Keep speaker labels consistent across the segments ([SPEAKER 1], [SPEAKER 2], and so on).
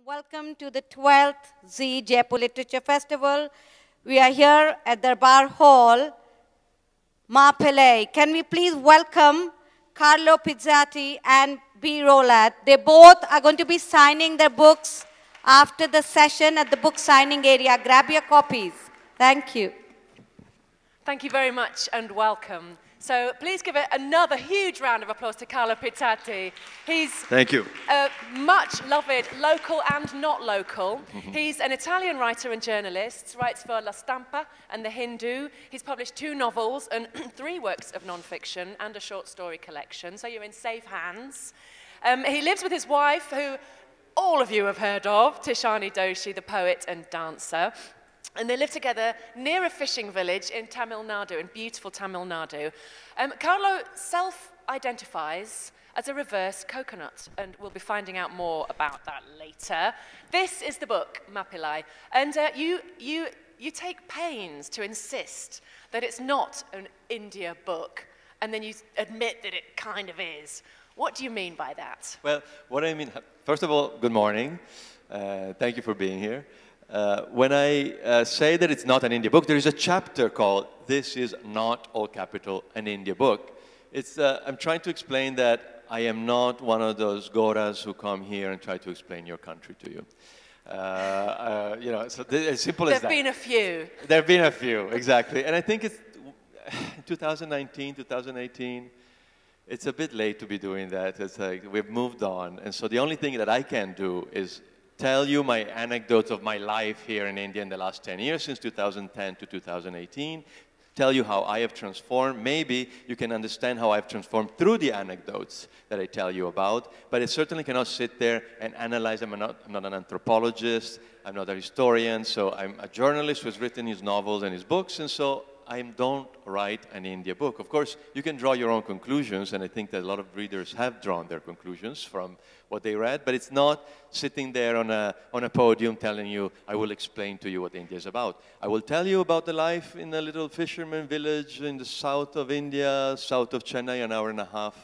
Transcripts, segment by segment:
[SPEAKER 1] Welcome to the 12th Z Jaipur Literature Festival. We are here at the Bar Hall, Mappillai. Can we please welcome Carlo Pizzati and Rowlatt? They both are going to be signing their books after the session at the book signing area. Grab your copies. Thank you.
[SPEAKER 2] Thank you very much and welcome. So please give it another huge round of applause to Carlo Pizzati. He's
[SPEAKER 3] Thank you.
[SPEAKER 2] A much loved local and not local. He's an Italian writer and journalist, writes for La Stampa and The Hindu. He's published 2 novels and 3 works of non-fiction and a short story collection, so you're in safe hands. He lives with his wife, who all of you have heard of, Tishani Doshi, the poet and dancer. And they live together near a fishing village in Tamil Nadu, in beautiful Tamil Nadu. Carlo self-identifies as a reverse coconut, and we'll be finding out more about that later. This is the book, Mappillai, and you take pains to insist that it's not an India book, and then you admit that it kind of is. What do you mean by that?
[SPEAKER 3] Well, what I mean, first of all, good morning. Thank you for being here. When I say that it's not an India book, there is a chapter called "This is not, all capital, an India book." I'm trying to explain that I am not one of those Goras who come here and try to explain your country to you. You know, so as simple as that.
[SPEAKER 2] There have been a few.
[SPEAKER 3] There have been a few, exactly. And I think it's 2019, 2018. It's a bit late to be doing that. It's like we've moved on. And so the only thing that I can do is tell you my anecdotes of my life here in India in the last 10 years, since 2010 to 2018, tell you how I have transformed. Maybe you can understand how I've transformed through the anecdotes that I tell you about, but I certainly cannot sit there and analyze them. I'm not an anthropologist, I'm not a historian, so I'm a journalist who has written his novels and his books, and so I don't write an India book. Of course, you can draw your own conclusions, and I think that a lot of readers have drawn their conclusions from what they read, but it's not sitting there on a podium telling you, I will explain to you what India is about. I will tell you about the life in a little fisherman village in the south of India, south of Chennai, an hour and a half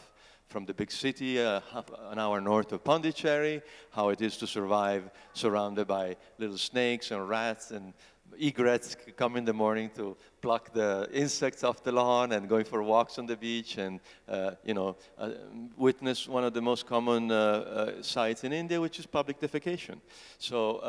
[SPEAKER 3] from the big city, half an hour north of Pondicherry, how it is to survive surrounded by little snakes and rats and egrets come in the morning to pluck the insects off the lawn and going for walks on the beach and, witness one of the most common sights in India, which is public defecation. So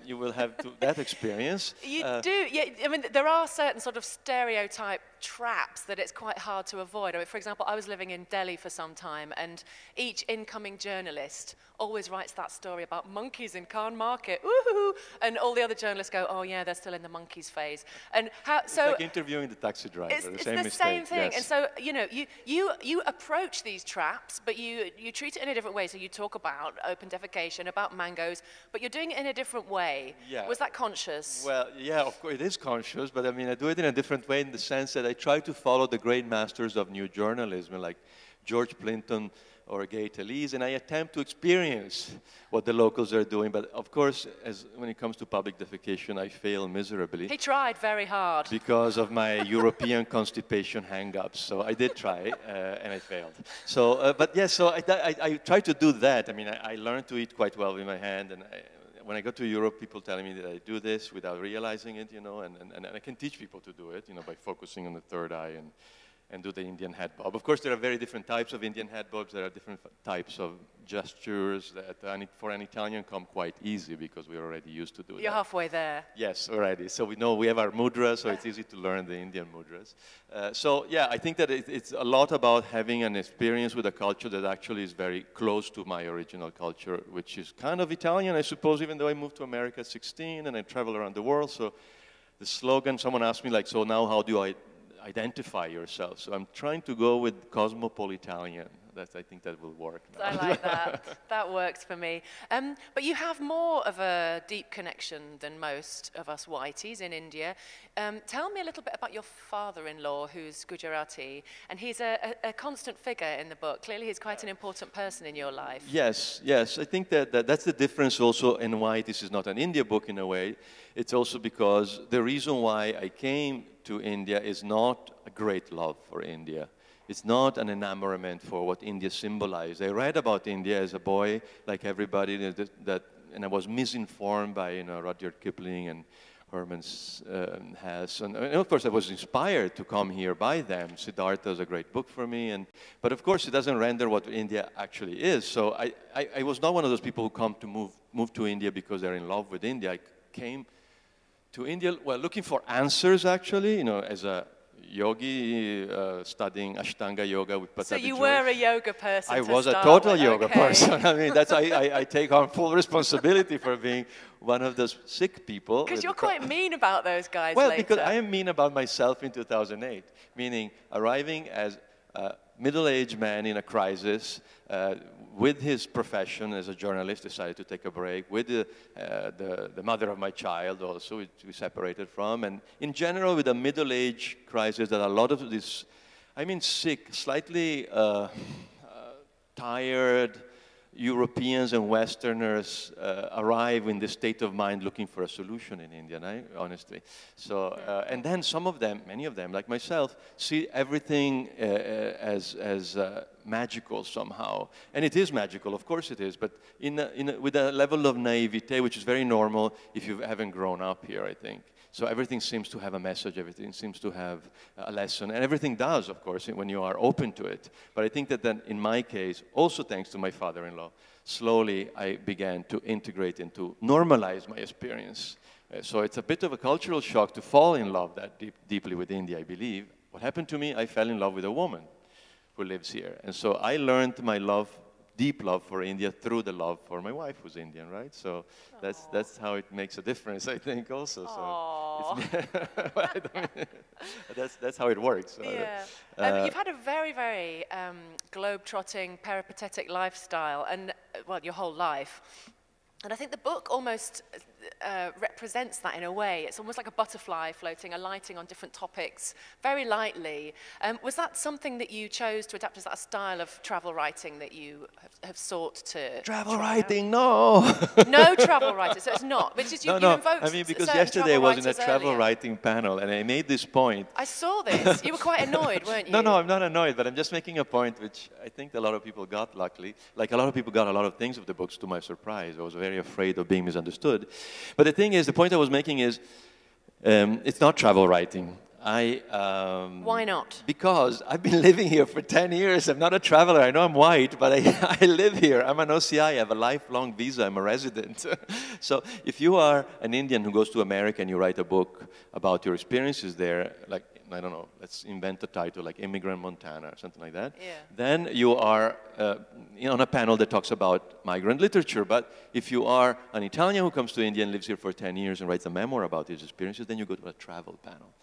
[SPEAKER 3] you will have that experience.
[SPEAKER 2] You do, yeah. I mean, there are certain sort of stereotype traps that it's quite hard to avoid. I mean, for example, I was living in Delhi for some time, and each incoming journalist always writes that story about monkeys in Khan Market, woohoo, and all the other journalists go, oh yeah, they're still in the monkeys phase. And how, so
[SPEAKER 3] it's like interviewing the taxi driver,
[SPEAKER 2] it's
[SPEAKER 3] the same
[SPEAKER 2] the
[SPEAKER 3] mistake.
[SPEAKER 2] Same thing.
[SPEAKER 3] Yes.
[SPEAKER 2] And so, you know, you approach these traps, but you treat it in a different way. So you talk about open defecation, about mangoes, but you're doing it in a different way.
[SPEAKER 3] Yeah.
[SPEAKER 2] Was that conscious?
[SPEAKER 3] Well, yeah, of course, it is conscious, but I mean, I do it in a different way in the sense that I try to follow the great masters of new journalism, like George Plimpton or Gay Talese, and I attempt to experience what the locals are doing. But of course, when it comes to public defecation, I fail miserably.
[SPEAKER 2] He tried very hard.
[SPEAKER 3] Because of my European constipation hang-ups. So I did try, and I failed. So, but yes, so I try to do that. I mean, I learned to eat quite well with my hand, and when I go to Europe, people telling me that I do this without realizing it, you know, and I can teach people to do it, you know, by focusing on the third eye and do the Indian head bob. Of course, there are very different types of Indian head bobs. There are different types of gestures that for an Italian come quite easy because we're already used to do that.
[SPEAKER 2] You're halfway there.
[SPEAKER 3] Yes, already. So we know we have our mudras, so it's easy to learn the Indian mudras. So yeah, I think that it's a lot about having an experience with a culture that actually is very close to my original culture, which is kind of Italian, I suppose, even though I moved to America at 16 and I travel around the world. So the slogan, someone asked me, like, so now how do I identify yourself? So I'm trying to go with Cosmopolitalian. I think that will work now.
[SPEAKER 2] I like that. That works for me. But you have more of a deep connection than most of us whiteys in India. Tell me a little bit about your father-in-law, who's Gujarati, and he's a constant figure in the book. Clearly, he's quite an important person in your life.
[SPEAKER 3] Yes, yes. I think that's the difference also in why this is not an India book in a way. It's also because the reason why I came to India is not a great love for India. It's not an enamorament for what India symbolized. I read about India as a boy, like everybody, that and I was misinformed by, you know, Rudyard Kipling and Herman Hesse, and of course I was inspired to come here by them. Siddhartha is a great book for me, but of course it doesn't render what India actually is. So I was not one of those people who come to move to India because they're in love with India. I came to India, well, looking for answers actually, you know, as a yogi studying Ashtanga yoga with Pattabhi
[SPEAKER 2] So you
[SPEAKER 3] Jois.
[SPEAKER 2] were a yoga person.
[SPEAKER 3] I was a total yoga person. I mean, that's I take on full responsibility for being one of those sick people.
[SPEAKER 2] Because you're quite mean about those guys
[SPEAKER 3] well,
[SPEAKER 2] later.
[SPEAKER 3] because I am mean about myself in 2008, meaning arriving as a middle-aged man in a crisis, with his profession as a journalist, decided to take a break, with the mother of my child also, which we separated from, and in general with a middle-age crisis that a lot of this, I mean sick, slightly tired Europeans and Westerners arrive in this state of mind looking for a solution in India, honestly. So, and then some of them, many of them, like myself, see everything as magical somehow. And it is magical, of course it is, but with a level of naivete, which is very normal if you haven't grown up here, I think. So everything seems to have a message, everything seems to have a lesson, and everything does, of course, when you are open to it. But I think that then, in my case, also thanks to my father-in-law, slowly I began to integrate and to normalize my experience. So it's a bit of a cultural shock to fall in love that deeply with India, I believe. What happened to me, I fell in love with a woman who lives here. And so I learned my love, deep love for India through the love for my wife who's Indian, right? So that's how it makes a difference, I think, also. So it's, that's how it works.
[SPEAKER 2] Yeah. You've had a very, very globe-trotting, peripatetic lifestyle, and well, your whole life. And I think the book almost represents that in a way. It's almost like a butterfly floating, alighting on different topics very lightly. Was that something that you chose to adapt? Is that a style of travel writing that you have sought to
[SPEAKER 3] Travel writing, no.
[SPEAKER 2] No travel writing, so it's not. But just you invoked
[SPEAKER 3] I mean, because yesterday I was in a travel writing panel, and I made this point.
[SPEAKER 2] I saw this. You were quite annoyed, weren't you?
[SPEAKER 3] No, I'm not annoyed, but I'm just making a point which I think a lot of people got, luckily. Like a lot of people got a lot of things of the books, to my surprise. I was very afraid of being misunderstood. But the thing is, the point I was making is, it's not travel writing.
[SPEAKER 2] Why not?
[SPEAKER 3] Because I've been living here for 10 years. I'm not a traveler. I know I'm white, but I live here. I'm an OCI. I have a lifelong visa. I'm a resident. So if you are an Indian who goes to America and you write a book about your experiences there, like, I don't know, let's invent a title like Immigrant Montana or something like that.
[SPEAKER 2] Yeah.
[SPEAKER 3] Then you are on a panel that talks about migrant literature. But if you are an Italian who comes to India and lives here for 10 years and writes a memoir about his experiences, then you go to a travel panel.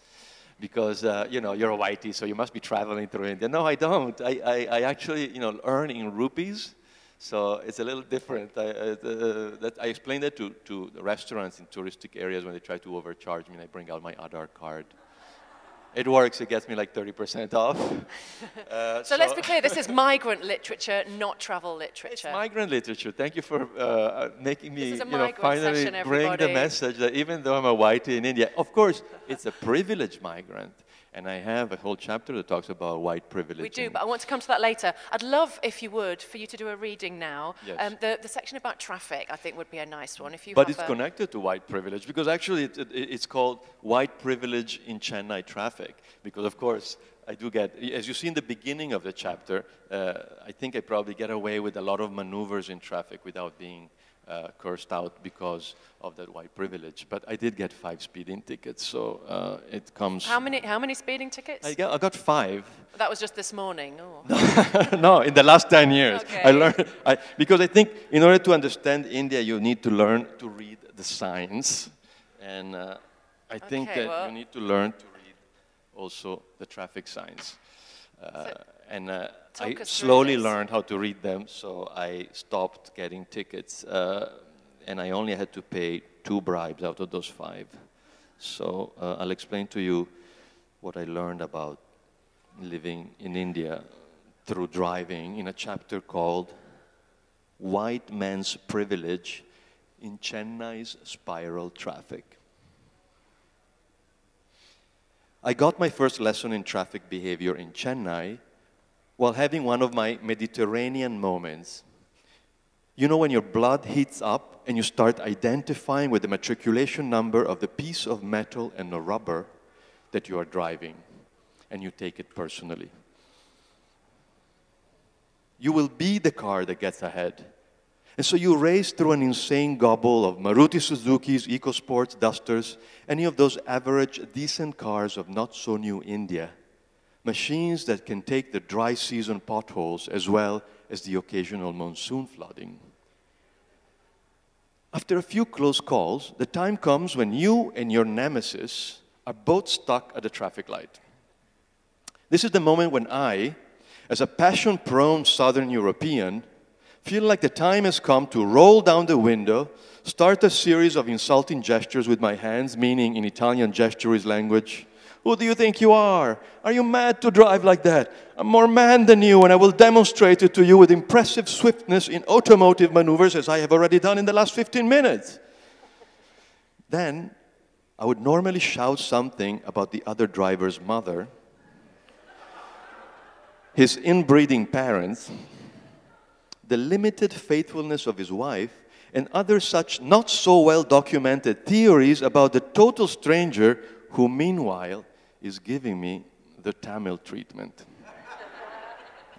[SPEAKER 3] Because, you're a whitey, so you must be traveling through India. No, I don't. I actually, earn in rupees. So it's a little different. I explained that to the restaurants in touristic areas when they try to overcharge me, and I bring out my Aadhaar card. It works. It gets me like 30% off.
[SPEAKER 2] So let's be clear. This is migrant literature, not travel literature.
[SPEAKER 3] It's migrant literature. Thank you for making me
[SPEAKER 2] finally
[SPEAKER 3] bring the message that even though I'm a whitey in India, of course, it's a privileged migrant. And I have a whole chapter that talks about white privilege.
[SPEAKER 2] We do, but I want to come to that later. I'd love, if you would, for you to do a reading now.
[SPEAKER 3] Yes.
[SPEAKER 2] The section about traffic, I think, would be a nice one.
[SPEAKER 3] But it's connected to white privilege, because actually it's called white privilege in Chennai traffic. Because, of course, I do get, as you see in the beginning of the chapter, I think I probably get away with a lot of maneuvers in traffic without being cursed out because of that white privilege. But I did get 5 speeding tickets, so it comes...
[SPEAKER 2] How many speeding tickets?
[SPEAKER 3] I got 5.
[SPEAKER 2] That was just this morning? Oh.
[SPEAKER 3] No, in the last 10 years.
[SPEAKER 2] Okay.
[SPEAKER 3] I learned, because I think in order to understand India, you need to learn to read the signs. And I think that you need to learn to read also the traffic signs. I slowly learned how to read them, so I stopped getting tickets. And I only had to pay 2 bribes out of those 5. So I'll explain to you what I learned about living in India through driving in a chapter called White Man's Privilege in Chennai's Spiral Traffic. I got my first lesson in traffic behavior in Chennai while having one of my Mediterranean moments. You know when your blood heats up and you start identifying with the matriculation number of the piece of metal and the rubber that you are driving, and you take it personally. You will be the car that gets ahead. And so you race through an insane gobble of Maruti Suzukis, EcoSports, Dusters, any of those average, decent cars of not-so-new India. Machines that can take the dry season potholes as well as the occasional monsoon flooding. After a few close calls, the time comes when you and your nemesis are both stuck at a traffic light. This is the moment when I, as a passion-prone Southern European, feel like the time has come to roll down the window, start a series of insulting gestures with my hands, meaning in Italian gesturist language, "Who do you think you are? Are you mad to drive like that? I'm more man than you, and I will demonstrate it to you with impressive swiftness in automotive maneuvers, as I have already done in the last 15 minutes. Then, I would normally shout something about the other driver's mother, his inbreeding parents, the limited faithfulness of his wife, and other such not so well documented theories about the total stranger who meanwhile is giving me the Tamil treatment.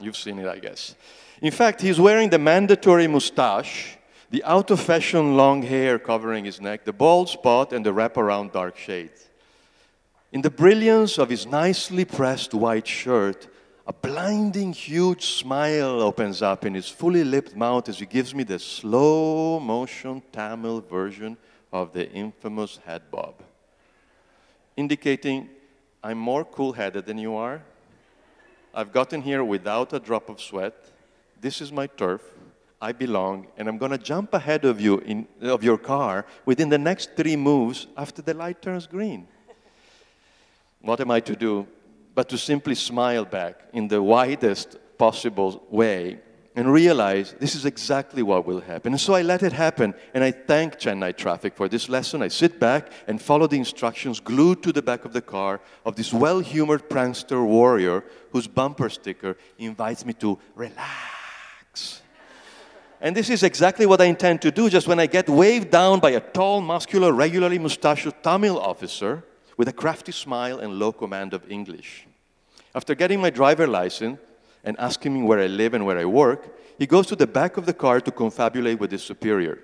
[SPEAKER 3] You've seen it, I guess. In fact, he's wearing the mandatory mustache, the out-of-fashion long hair covering his neck, the bald spot, and the wraparound dark shades. In the brilliance of his nicely pressed white shirt, a blinding huge smile opens up in his fully lipped mouth as he gives me the slow-motion Tamil version of the infamous head bob, indicating I'm more cool-headed than you are. I've gotten here without a drop of sweat. This is my turf. I belong, and I'm going to jump ahead of you of your car within the next 3 moves after the light turns green. What am I to do but to simply smile back in the widest possible way and realize this is exactly what will happen. And so I let it happen, and I thank Chennai traffic for this lesson. I sit back and follow the instructions glued to the back of the car of this well-humored prankster warrior whose bumper sticker invites me to relax. And this is exactly what I intend to do, just when I get waved down by a tall, muscular, regularly mustachioed Tamil officer with a crafty smile and low command of English. After getting my driver license and asking me where I live and where I work, he goes to the back of the car to confabulate with his superior.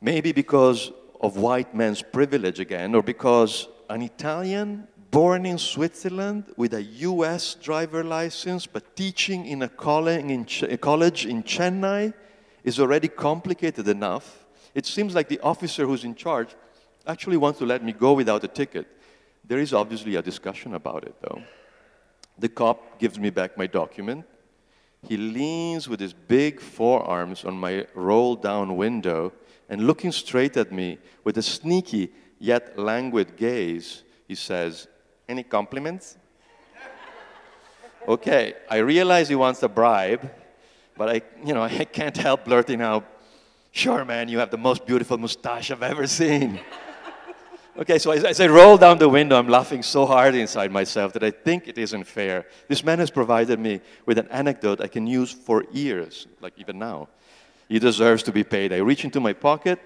[SPEAKER 3] Maybe because of white man's privilege again, or because an Italian born in Switzerland with a US driver license but teaching in a college in Chennai is already complicated enough. It seems like the officer who's in charge actually wants to let me go without a ticket. There is obviously a discussion about it, though. The cop gives me back my document. He leans with his big forearms on my roll-down window, and looking straight at me with a sneaky yet languid gaze, he says, "Any compliments?" Okay, I realize he wants a bribe, but I can't help blurting out, "Sure, man, you have the most beautiful mustache I've ever seen." Okay, so as I roll down the window, I'm laughing so hard inside myself that I think it isn't fair. This man has provided me with an anecdote I can use for years, like even now. He deserves to be paid. I reach into my pocket,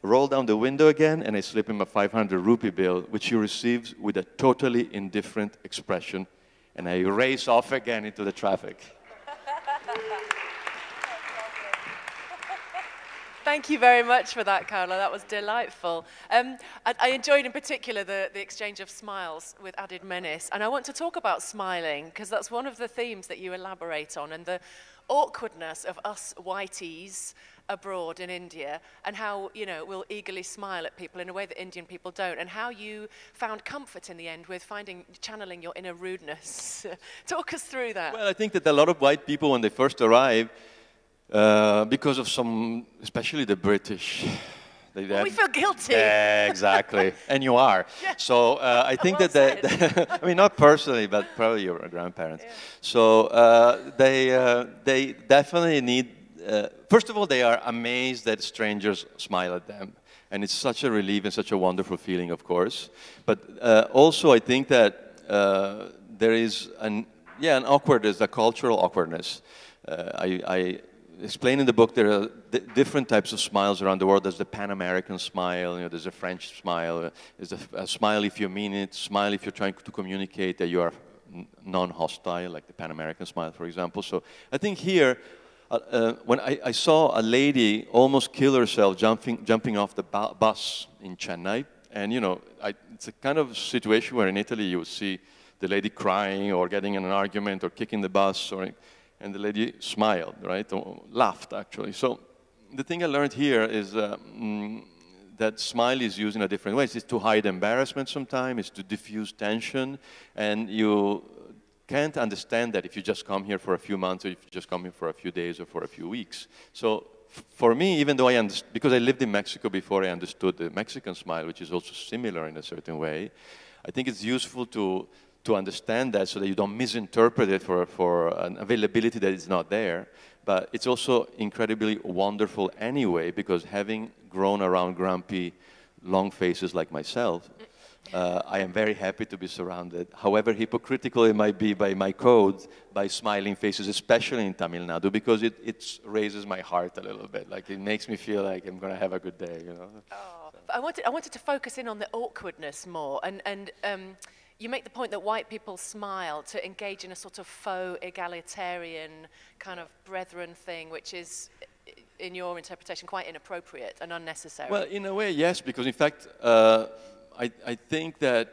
[SPEAKER 3] roll down the window again, and I slip him a 500 rupee bill, which he receives with a totally indifferent expression, and I race off again into the traffic.
[SPEAKER 2] Thank you very much for that, Carlo. That was delightful. I enjoyed in particular the exchange of smiles with added menace. And I want to talk about smiling, because that's one of the themes that you elaborate on, and the awkwardness of us whiteys abroad in India, and how, we'll eagerly smile at people in a way that Indian people don't, and how you found comfort in the end with channeling your inner rudeness. Talk us through that.
[SPEAKER 3] Well, I think that a lot of white people, when they first arrive, because of especially the British.
[SPEAKER 2] We feel guilty.
[SPEAKER 3] Yeah, exactly. And you are.
[SPEAKER 2] Yeah.
[SPEAKER 3] So I think
[SPEAKER 2] well
[SPEAKER 3] I mean, not personally, but probably your grandparents. Yeah. So they definitely need, first of all, they are amazed that strangers smile at them. And it's such a relief and such a wonderful feeling, of course. But also, I think that there is an awkwardness, a cultural awkwardness. explain in the book there are different types of smiles around the world. There's the Pan-American smile, you know, there's a French smile, there's a smile if you mean it, smile if you're trying to communicate that you are non-hostile, like the Pan-American smile, for example. So I think here, when I saw a lady almost kill herself jumping off the bus in Chennai, and you know, it's a kind of situation where in Italy you would see the lady crying or getting in an argument or kicking the bus, and the lady smiled, right, or laughed actually. So the thing I learned here is that smile is used in a different way. It's to hide embarrassment sometimes, it's to diffuse tension, and you can't understand that if you just come here for a few months or if you just come here for a few days or for a few weeks. So for me, even though because I lived in Mexico before I understood the Mexican smile, which is also similar in a certain way, I think it's useful to understand that so that you don't misinterpret it for an availability that is not there. But it's also incredibly wonderful anyway, because having grown around grumpy, long faces like myself, I am very happy to be surrounded, however hypocritical it might be by my codes, by smiling faces, especially in Tamil Nadu, because it raises my heart a little bit. Like, it makes me feel like I'm going to have a good day, you know.
[SPEAKER 2] Oh, but I wanted to focus in on the awkwardness more, and you make the point that white people smile to engage in a sort of faux egalitarian kind of brethren thing, which is, in your interpretation, quite inappropriate and unnecessary.
[SPEAKER 3] Well, in a way, yes, because in fact, I think that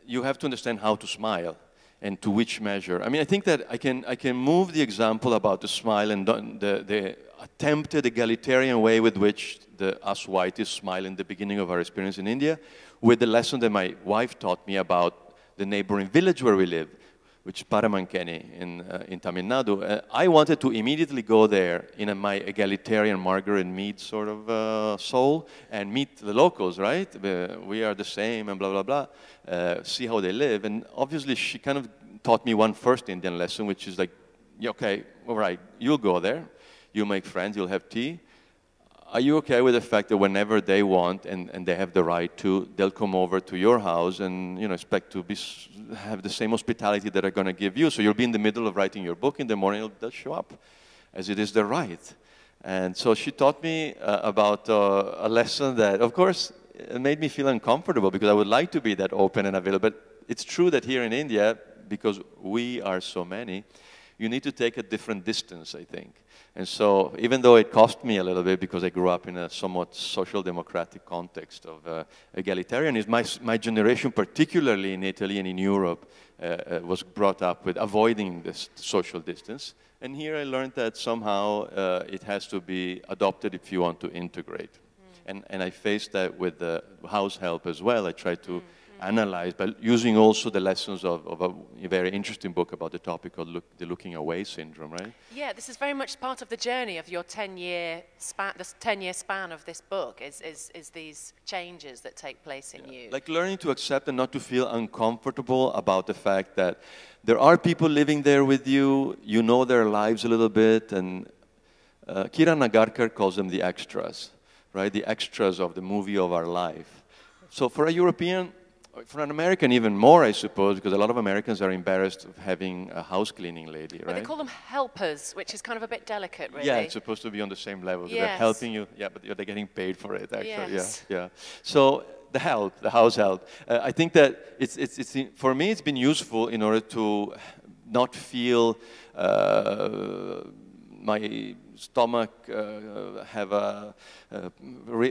[SPEAKER 3] you have to understand how to smile and to which measure. I mean, I think that I can move the example about the smile and the attempted egalitarian way with which us whites smile in the beginning of our experience in India with the lesson that my wife taught me about the neighboring village where we live, which is Paramankeni in Tamil Nadu. I wanted to immediately go there in my egalitarian Margaret Mead sort of soul and meet the locals, right? We are the same and blah, blah, blah. See how they live. And obviously she kind of taught me one first Indian lesson, which is like, yeah, okay, all right, you'll go there, you'll make friends, you'll have tea. Are you okay with the fact that whenever they want and they have the right to, they'll come over to your house and, you know, expect to have the same hospitality that they're going to give you? So you'll be in the middle of writing your book in the morning, they'll show up, as it is their right. And so she taught me about a lesson that, of course, it made me feel uncomfortable because I would like to be that open and available. But it's true that here in India, because we are so many, you need to take a different distance, I think. And so, even though it cost me a little bit because I grew up in a somewhat social democratic context of egalitarianism, my generation, particularly in Italy and in Europe, was brought up with avoiding this social distance. And here I learned that somehow it has to be adopted if you want to integrate. And I faced that with the house help as well. I tried to analyze, but using also the lessons of a very interesting book about the topic called the looking away syndrome, right?
[SPEAKER 2] Yeah, this is very much part of the journey of your 10-year span, this 10-year span of this book is these changes that take place in you. Like
[SPEAKER 3] learning to accept and not to feel uncomfortable about the fact that there are people living there with you, you know their lives a little bit, and Kiran Nagarkar calls them the extras, right? The extras of the movie of our life. So for a European, for an American even more, I suppose, because a lot of Americans are embarrassed of having a house cleaning lady, right?
[SPEAKER 2] But they call them helpers, which is kind of a bit delicate, really.
[SPEAKER 3] Yeah, it's supposed to be on the same level.
[SPEAKER 2] Yes.
[SPEAKER 3] They're helping you, yeah, but they're getting paid for it, actually.
[SPEAKER 2] Yes.
[SPEAKER 3] Yeah. So the house help. I think that for me, it's been useful in order to not feel my stomach have a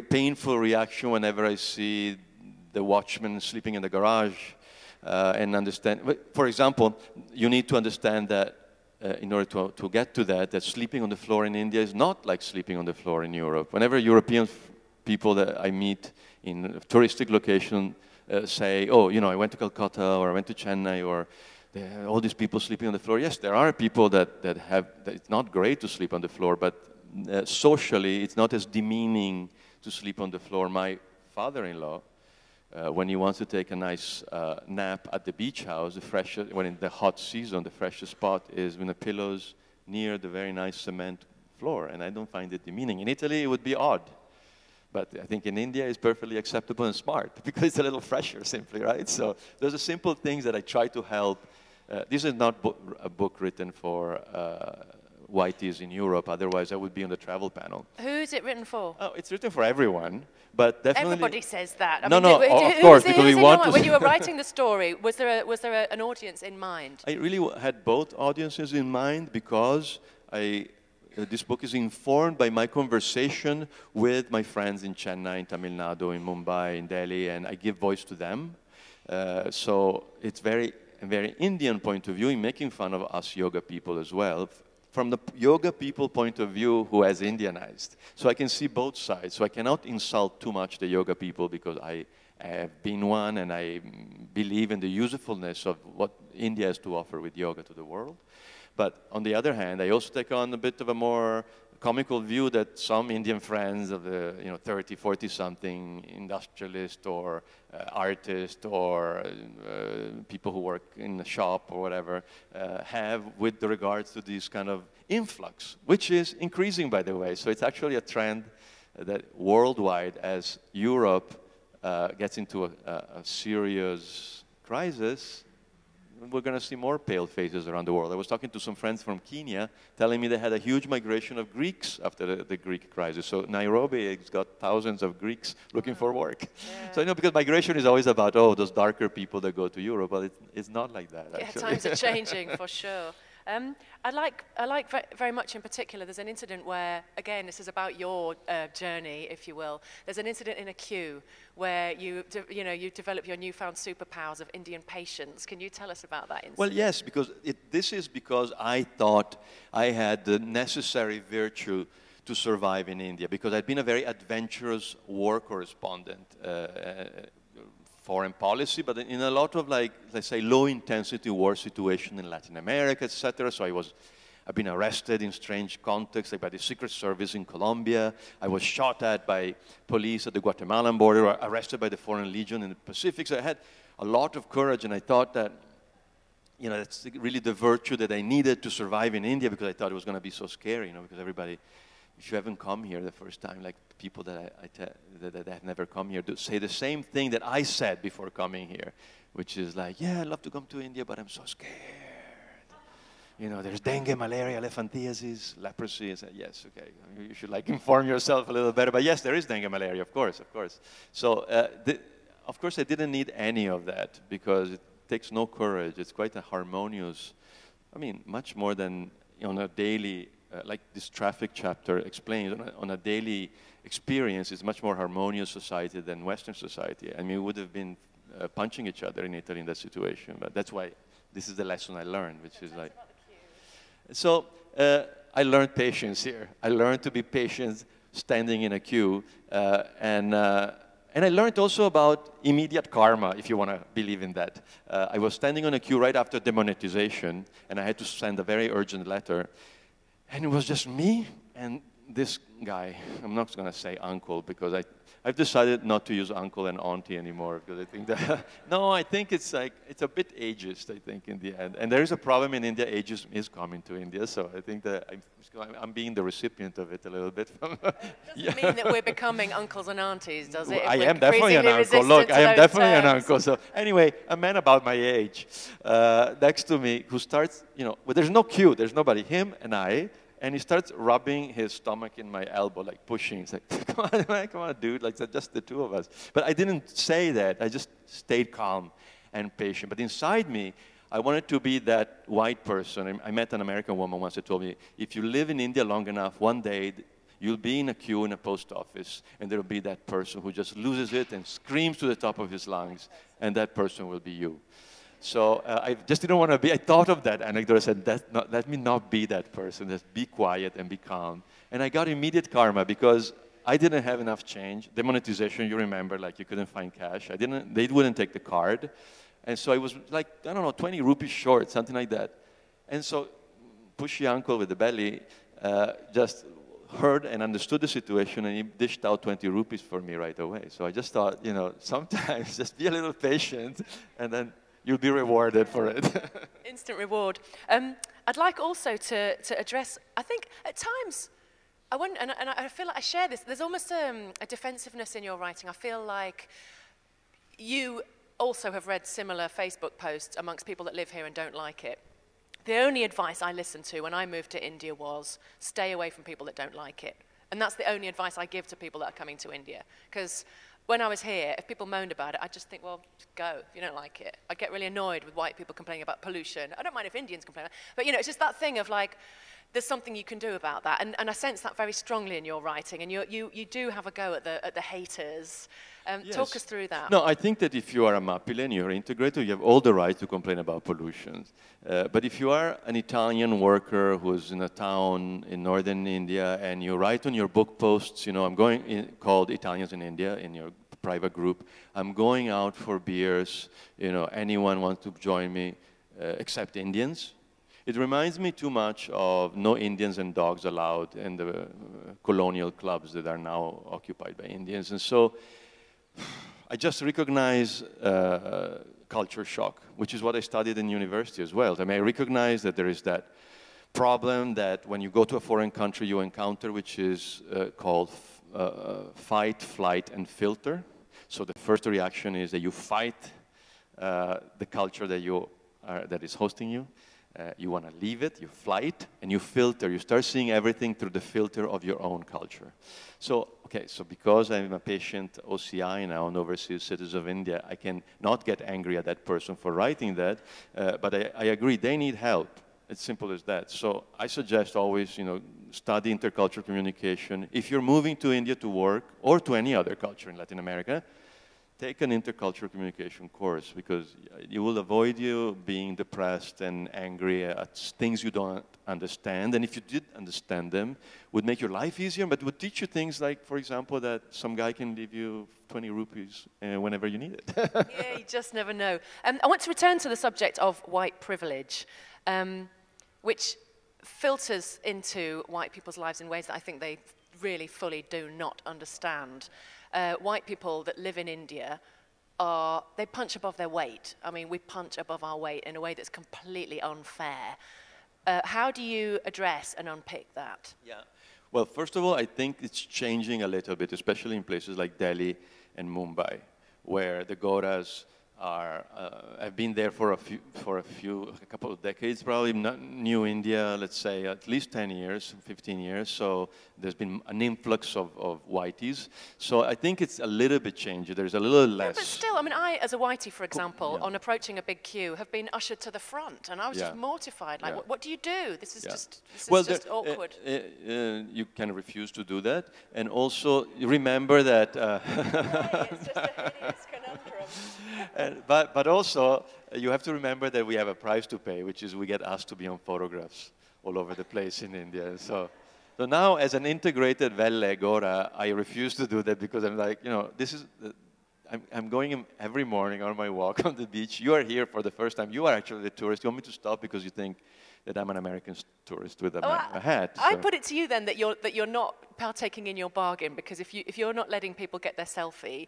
[SPEAKER 3] painful reaction whenever I see the watchman sleeping in the garage, and understand. For example, you need to understand that in order to get to that sleeping on the floor in India is not like sleeping on the floor in Europe. Whenever European people that I meet in a touristic location say, oh, you know, I went to Calcutta or I went to Chennai, or all these people sleeping on the floor. Yes, there are people that it's not great to sleep on the floor, but socially it's not as demeaning to sleep on the floor. My father-in-law, when he wants to take a nice nap at the beach house, when in the hot season, the freshest spot is when the pillows near the very nice cement floor, and I don't find it demeaning. In Italy, it would be odd, but I think in India, it's perfectly acceptable and smart because it's a little fresher, simply, right? So those are simple things that I try to help. This is not a book written for whiteys in Europe. Otherwise, I would be on the travel panel.
[SPEAKER 2] Who's it written for?
[SPEAKER 3] Oh, it's written for everyone, but definitely...
[SPEAKER 2] Everybody says that. I
[SPEAKER 3] no,
[SPEAKER 2] mean,
[SPEAKER 3] of course, because we want to...
[SPEAKER 2] When you were writing the story, was there an audience in mind?
[SPEAKER 3] I really had both audiences in mind because this book is informed by my conversation with my friends in Chennai, in Tamil Nadu, in Mumbai, in Delhi, and I give voice to them. So it's a very Indian point of view in making fun of us yoga people as well, from the yoga people point of view who has Indianized. So I can see both sides. So I cannot insult too much the yoga people because I have been one and I believe in the usefulness of what India has to offer with yoga to the world. But on the other hand, I also take on a bit of a more comical view that some Indian friends of the 30, 40-something industrialist or artist or people who work in the shop or whatever have with regards to this kind of influx, which is increasing, by the way. So it's actually a trend that worldwide, as Europe gets into a serious crisis, we're going to see more pale faces around the world. I was talking to some friends from Kenya telling me they had a huge migration of Greeks after the Greek crisis. So Nairobi has got thousands of Greeks looking for work. Yeah. So, because migration is always about, those darker people that go to Europe, but it's not like that, actually.
[SPEAKER 2] Yeah, times are changing, for sure. I like very much in particular, there's an incident where, again, this is about your journey, if you will. There's an incident in a queue where you develop your newfound superpowers of Indian patience. Can you tell us about that incident?
[SPEAKER 3] Well, yes, because this is because I thought I had the necessary virtue to survive in India, because I'd been a very adventurous war correspondent, foreign policy, but in a lot of, let's say, low-intensity war situation in Latin America, etc. So I've been arrested in strange contexts, like by the Secret Service in Colombia. I was shot at by police at the Guatemalan border, or arrested by the Foreign Legion in the Pacific. So I had a lot of courage, and I thought that, that's really the virtue that I needed to survive in India, because I thought it was going to be so scary, because everybody, if you haven't come here the first time, like people that that have never come here, do say the same thing that I said before coming here, which is like, yeah, I'd love to come to India, but I'm so scared. There's dengue, malaria, elephantiasis, leprosy. I said, yes, okay, you should inform yourself a little better. But yes, there is dengue, malaria, of course. So, of course, I didn't need any of that because it takes no courage. It's quite a harmonious, much more than on a daily, like this traffic chapter explains, on a daily experience, it's much more harmonious society than Western society. We would have been punching each other in Italy in that situation. But that's why this is the lesson I learned, which is like... So I learned patience here. I learned to be patient standing in a queue. And I learned also about immediate karma, if you want to believe in that. I was standing on a queue right after demonetization, and I had to send a very urgent letter. And it was just me and this guy. I'm not going to say uncle, because I've decided not to use uncle and auntie anymore, because I think that, no, I think it's a bit ageist, I think, in the end. And there is a problem in India. Ageism is coming to India, so I think that I'm being the recipient of it a little bit.
[SPEAKER 2] It doesn't mean that we're becoming uncles and aunties, does it?
[SPEAKER 3] I am definitely an uncle. Look, I am definitely an uncle. So anyway, a man about my age next to me who starts, well, there's no queue, there's nobody, him and I. And he starts rubbing his stomach in my elbow, like pushing. He's like, come on, man, come on, dude. Like, it's just the two of us. But I didn't say that. I just stayed calm and patient. But inside me, I wanted to be that white person. I met an American woman once who told me, if you live in India long enough, one day you'll be in a queue in a post office, and there'll be that person who just loses it and screams to the top of his lungs, and that person will be you. So I just didn't want to be, I thought of that anecdote. I said, let me not be that person. Just be quiet and be calm. And I got immediate karma because I didn't have enough change. Demonetization, you remember, like you couldn't find cash. They wouldn't take the card. And so I was like, I don't know, 20 rupees short, something like that. And so pushy uncle with the belly just heard and understood the situation, and he dished out 20 rupees for me right away. So I just thought, sometimes just be a little patient, and then you'll be rewarded for it.
[SPEAKER 2] Instant reward. I'd like also to address, I think at times, and I feel like I share this, there's almost a defensiveness in your writing. I feel like you also have read similar Facebook posts amongst people that live here and don't like it, The only advice I listened to when I moved to India was stay away from people that don't like it. And that's the only advice I give to people that are coming to India. Because when I was here, if people moaned about it, I just think, well, just go if you don't like it. I get really annoyed with white people complaining about pollution. I don't mind if Indians complain. But, you know, it's just that thing of like, there's something you can do about that. And I sense that very strongly in your writing. And you do have a go at the haters.
[SPEAKER 3] Yes.
[SPEAKER 2] Talk us through that.
[SPEAKER 3] No, I think that if you are a Mappillai and you're an integrator, you have all the right to complain about pollution. But if you are an Italian worker who's in a town in northern India and you write on your book posts, you know, I'm going in, called Italians in India in your private group, I'm going out for beers, you know, anyone wants to join me except Indians. It reminds me too much of no Indians and dogs allowed in the colonial clubs that are now occupied by Indians. And so I just recognize culture shock, which is what I studied in university as well. I mean, I recognize that there is that problem that when you go to a foreign country you encounter, which is called fight, flight, and filter. So the first reaction is that you fight the culture that is hosting you. You want to leave it, you flight, and you filter. You start seeing everything through the filter of your own culture. So, okay, so because I'm a patient OCI now, an overseas citizen of India, I can not get angry at that person for writing that, but I agree, they need help. It's simple as that. So I suggest always, you know, study intercultural communication. If you're moving to India to work, or to any other culture in Latin America, take an intercultural communication course, because it will avoid you being depressed and angry at things you don't understand. And if you did understand them, it would make your life easier, but it would teach you things like, for example, that some guy can give you 20 rupees whenever you need it.
[SPEAKER 2] Yeah, you just never know. I want to return to the subject of white privilege, which filters into white people's lives in ways that I think they really fully do not understand. White people that live in India they punch above their weight. I mean, we punch above our weight in a way that's completely unfair. How do you address and unpick that?
[SPEAKER 3] Yeah. Well, first of all, I think it's changing a little bit, especially in places like Delhi and Mumbai, where the Goras have been there for a couple of decades, probably. Not New India, let's say, at least 10 years, 15 years. So there's been an influx of whiteys. So I think it's a little bit changed. There's a little less.
[SPEAKER 2] Yeah, but still, I mean, I, as a whitey, for example, on approaching a big queue, have been ushered to the front, and I was just mortified. Like, what do you do? This is just awkward.
[SPEAKER 3] You can refuse to do that, and also remember that.
[SPEAKER 2] It's just a hideous conundrum.
[SPEAKER 3] But also, you have to remember that we have a price to pay, which is we get asked to be on photographs all over the place in India. So now, as an integrated Velle Gora, I refuse to do that, because I'm like, you know, this is, I'm going every morning on my walk on the beach. You are here for the first time. You are actually the tourist. You want me to stop because you think that I'm an American tourist with a hat. So.
[SPEAKER 2] I put it to you then that you're not partaking in your bargain, because if you're not letting people get their selfie,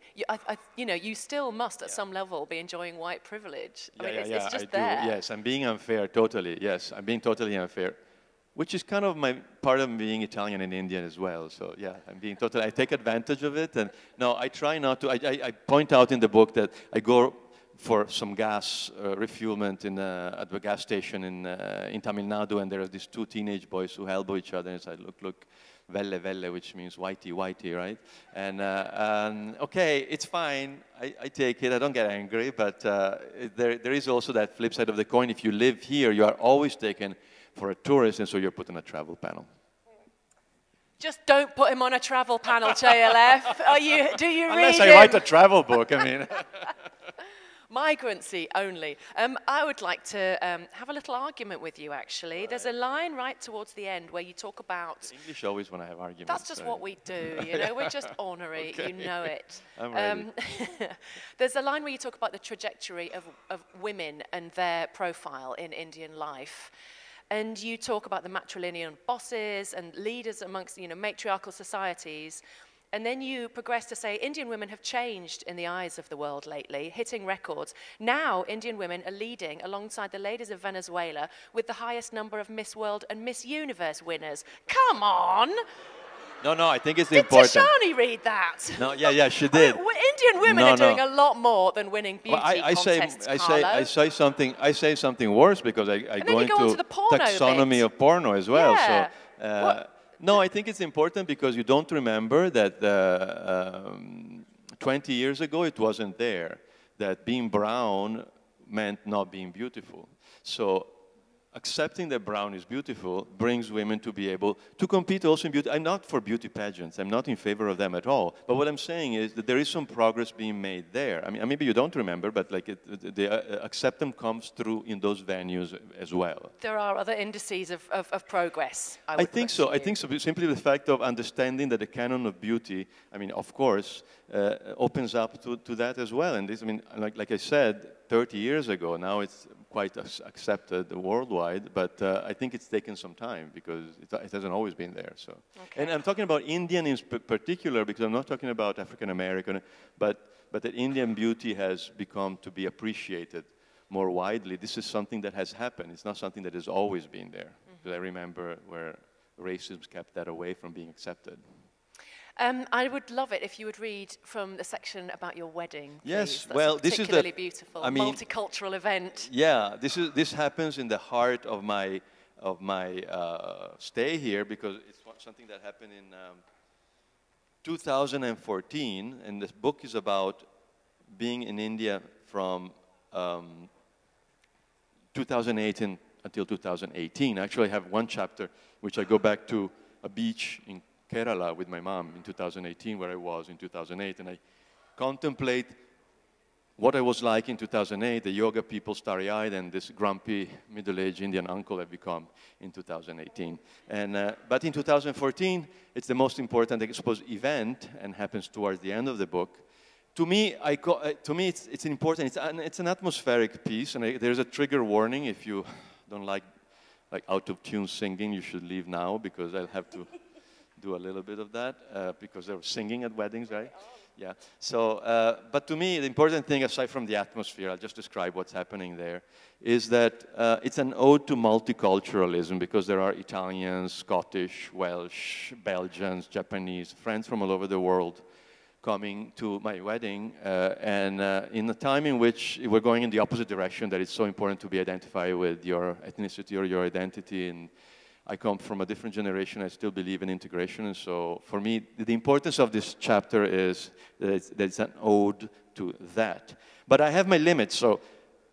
[SPEAKER 2] you still must at some level be enjoying white privilege. I mean, it's just there.
[SPEAKER 3] Yes, I'm being unfair, totally. Yes, I'm being totally unfair, which is kind of my part of being Italian and Indian as well. So yeah, I'm being totally. I take advantage of it, and no, I try not to. I point out in the book that I go for some gas refuelment at the gas station in Tamil Nadu, and there are these two teenage boys who elbow each other, and it's like, look, Velle, Velle, which means whitey, whitey, right? And okay, it's fine, I take it, I don't get angry, but there is also that flip side of the coin. If you live here, you are always taken for a tourist, and so you're put on a travel panel.
[SPEAKER 2] Just don't put him on a travel panel, JLF. Do you
[SPEAKER 3] Unless
[SPEAKER 2] read
[SPEAKER 3] I write a travel book, I mean.
[SPEAKER 2] Migrancy only. I would like to have a little argument with you, actually. Right. There's a line right towards the end where you talk about...
[SPEAKER 3] English always want to have arguments.
[SPEAKER 2] That's just what we do, you know. We're just ornery,
[SPEAKER 3] okay.
[SPEAKER 2] You know it.
[SPEAKER 3] I'm ready.
[SPEAKER 2] There's a line where you talk about the trajectory of women and their profile in Indian life. And you talk about the matrilineal bosses and leaders amongst, matriarchal societies. And then you progress to say, Indian women have changed in the eyes of the world lately, hitting records. Now, Indian women are leading alongside the ladies of Venezuela with the highest number of Miss World and Miss Universe winners. Come on!
[SPEAKER 3] No, I think it's important.
[SPEAKER 2] Did Tashani read that?
[SPEAKER 3] No, yeah, she did.
[SPEAKER 2] Indian women are doing a lot more than winning beauty contests, Carlo.
[SPEAKER 3] I say something worse because I go into
[SPEAKER 2] the porno
[SPEAKER 3] taxonomy
[SPEAKER 2] bit.
[SPEAKER 3] of porno as well.
[SPEAKER 2] Yeah.
[SPEAKER 3] So, no, I think it's important because you don't remember that 20 years ago it wasn't there, that being brown meant not being beautiful. So accepting that brown is beautiful brings women to be able to compete also in beauty. I'm not for beauty pageants. I'm not in favor of them at all. But what I'm saying is that there is some progress being made there. I mean, maybe you don't remember, but like the acceptance comes through in those venues as well.
[SPEAKER 2] There are other indices of progress.
[SPEAKER 3] I think so. I think so. Simply the fact of understanding that the canon of beauty, I mean, of course, opens up to that as well. And this, I mean, like I said, 30 years ago, now it's quite accepted worldwide, but I think it's taken some time because it hasn't always been there. So, okay. And I'm talking about Indian in particular because I'm not talking about African American, but that Indian beauty has become to be appreciated more widely. This is something that has happened. It's not something that has always been there. Because I remember where racism kept that away from being accepted.
[SPEAKER 2] I would love it if you would read from the section about your wedding.
[SPEAKER 3] Yes,
[SPEAKER 2] That's
[SPEAKER 3] well,
[SPEAKER 2] this is particularly beautiful, multicultural event.
[SPEAKER 3] Yeah, this happens in the heart of my stay here because it's something that happened in 2014, and this book is about being in India from 2008 until 2018. Actually, I have one chapter which I go back to a beach in Kerala with my mom in 2018, where I was in 2008, and I contemplate what I was like in 2008, the yoga people starry-eyed, and this grumpy middle-aged Indian uncle I've become in 2018. And but in 2014, it's the most important, I suppose, event, and happens towards the end of the book. To me, it's important. It's an atmospheric piece, and there's a trigger warning. If you don't like out-of-tune singing, you should leave now because I'll have to do a little bit of that because they were singing at weddings, right? Yeah. So, but to me, the important thing, aside from the atmosphere, I'll just describe what's happening there, is that it's an ode to multiculturalism because there are Italians, Scottish, Welsh, Belgians, Japanese, friends from all over the world coming to my wedding, and in a time in which we're going in the opposite direction, that it's so important to be identified with your ethnicity or your identity. And I come from a different generation. I still believe in integration. And so for me, the importance of this chapter is that it's an ode to that. But I have my limits. So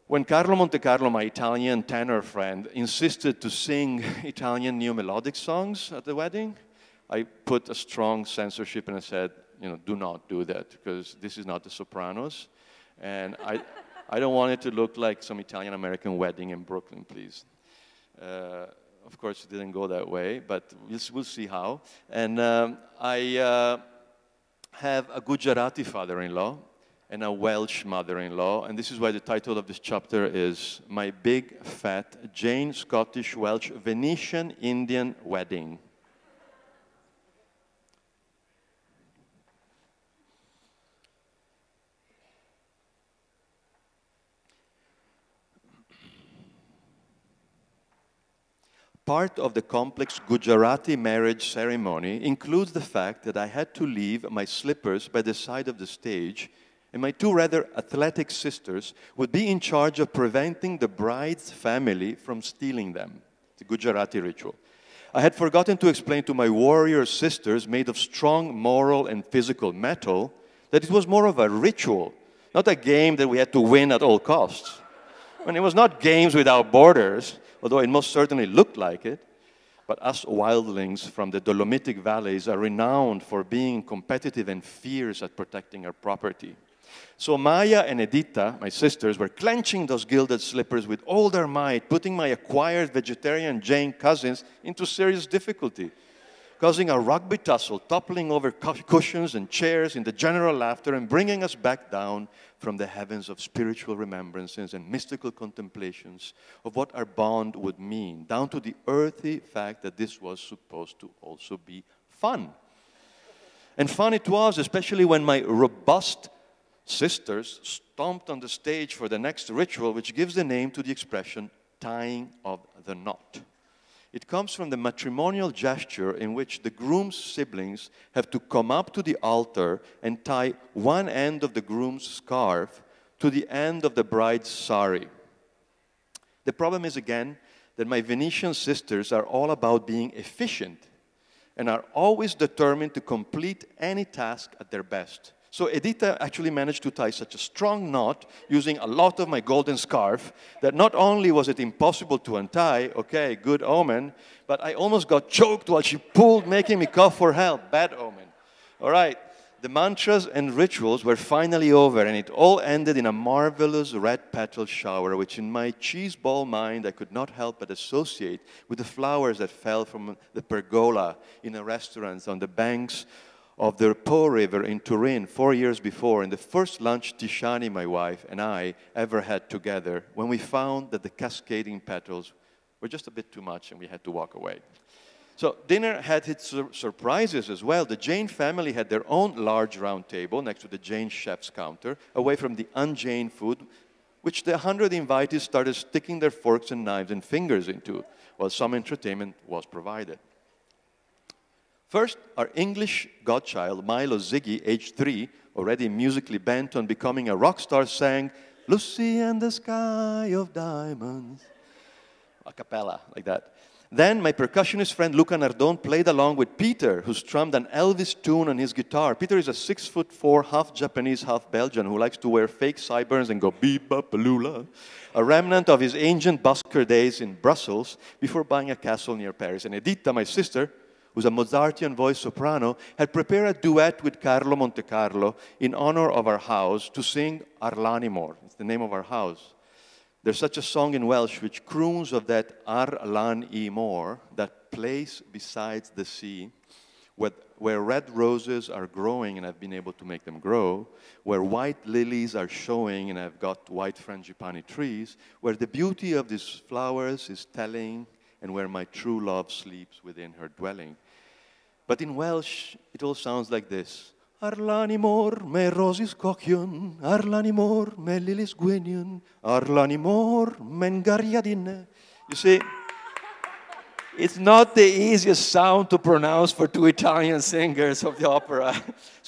[SPEAKER 3] when Carlo Montecarlo, my Italian tenor friend, insisted to sing Italian neo-melodic songs at the wedding, I put a strong censorship and I said, do not do that because this is not the Sopranos. And I don't want it to look like some Italian-American wedding in Brooklyn, please. Of course, it didn't go that way, but we'll see how. And I have a Gujarati father-in-law and a Welsh mother-in-law, and this is why the title of this chapter is My Big Fat Jane Scottish Welsh Venetian Indian Wedding. Part of the complex Gujarati marriage ceremony includes the fact that I had to leave my slippers by the side of the stage, and my two rather athletic sisters would be in charge of preventing the bride's family from stealing them. It's a Gujarati ritual. I had forgotten to explain to my warrior sisters, made of strong moral and physical metal, that it was more of a ritual, not a game that we had to win at all costs. And it was not games without borders, although it most certainly looked like it. But us wildlings from the Dolomitic valleys are renowned for being competitive and fierce at protecting our property. So Maya and Edita, my sisters, were clenching those gilded slippers with all their might, putting my acquired vegetarian Jane cousins into serious difficulty, causing a rugby tussle, toppling over cushions and chairs in the general laughter and bringing us back down from the heavens of spiritual remembrances and mystical contemplations of what our bond would mean, down to the earthy fact that this was supposed to also be fun. And fun it was, especially when my robust sisters stomped on the stage for the next ritual, which gives the name to the expression tying of the knot. It comes from the matrimonial gesture in which the groom's siblings have to come up to the altar and tie one end of the groom's scarf to the end of the bride's sari. The problem is, again, that my Venetian sisters are all about being efficient and are always determined to complete any task at their best. So Edita actually managed to tie such a strong knot using a lot of my golden scarf that not only was it impossible to untie, okay, good omen, but I almost got choked while she pulled, making me cough for help, bad omen. All right, the mantras and rituals were finally over, and it all ended in a marvelous red petal shower, which in my cheeseball mind I could not help but associate with the flowers that fell from the pergola in a restaurant on the banks of the Po River in Turin 4 years before, in the first lunch Tishani, my wife, and I ever had together, when we found that the cascading petals were just a bit too much and we had to walk away. So dinner had its surprises as well. The Jane family had their own large round table next to the Jane chef's counter, away from the un-Jane food, which the 100 invitees started sticking their forks and knives and fingers into, while some entertainment was provided. First, our English godchild, Milo Ziggy, aged 3, already musically bent on becoming a rock star, sang, "Lucy and the Sky of Diamonds," a cappella, like that. Then my percussionist friend Luca Nardone played along with Peter, who strummed an Elvis tune on his guitar. Peter is a 6'4", half Japanese, half Belgian, who likes to wear fake sideburns and go beep-ba-palula, a remnant of his ancient busker days in Brussels before buying a castle near Paris. And Edita, my sister, who's a Mozartian voice soprano, had prepared a duet with Carlo Montecarlo in honor of our house to sing Arlanimor. It's the name of our house. There's such a song in Welsh which croons of that Ar Lan I Mor, that place beside the sea, where red roses are growing and I've been able to make them grow, where white lilies are showing and I've got white frangipani trees, where the beauty of these flowers is telling, and where my true love sleeps within her dwelling. But in Welsh, it all sounds like this. Arlanimor me rosis cochion, Arlanimor me lilis gwinion, Arlanimor men gariadine. You see, it's not the easiest sound to pronounce for two Italian singers of the opera.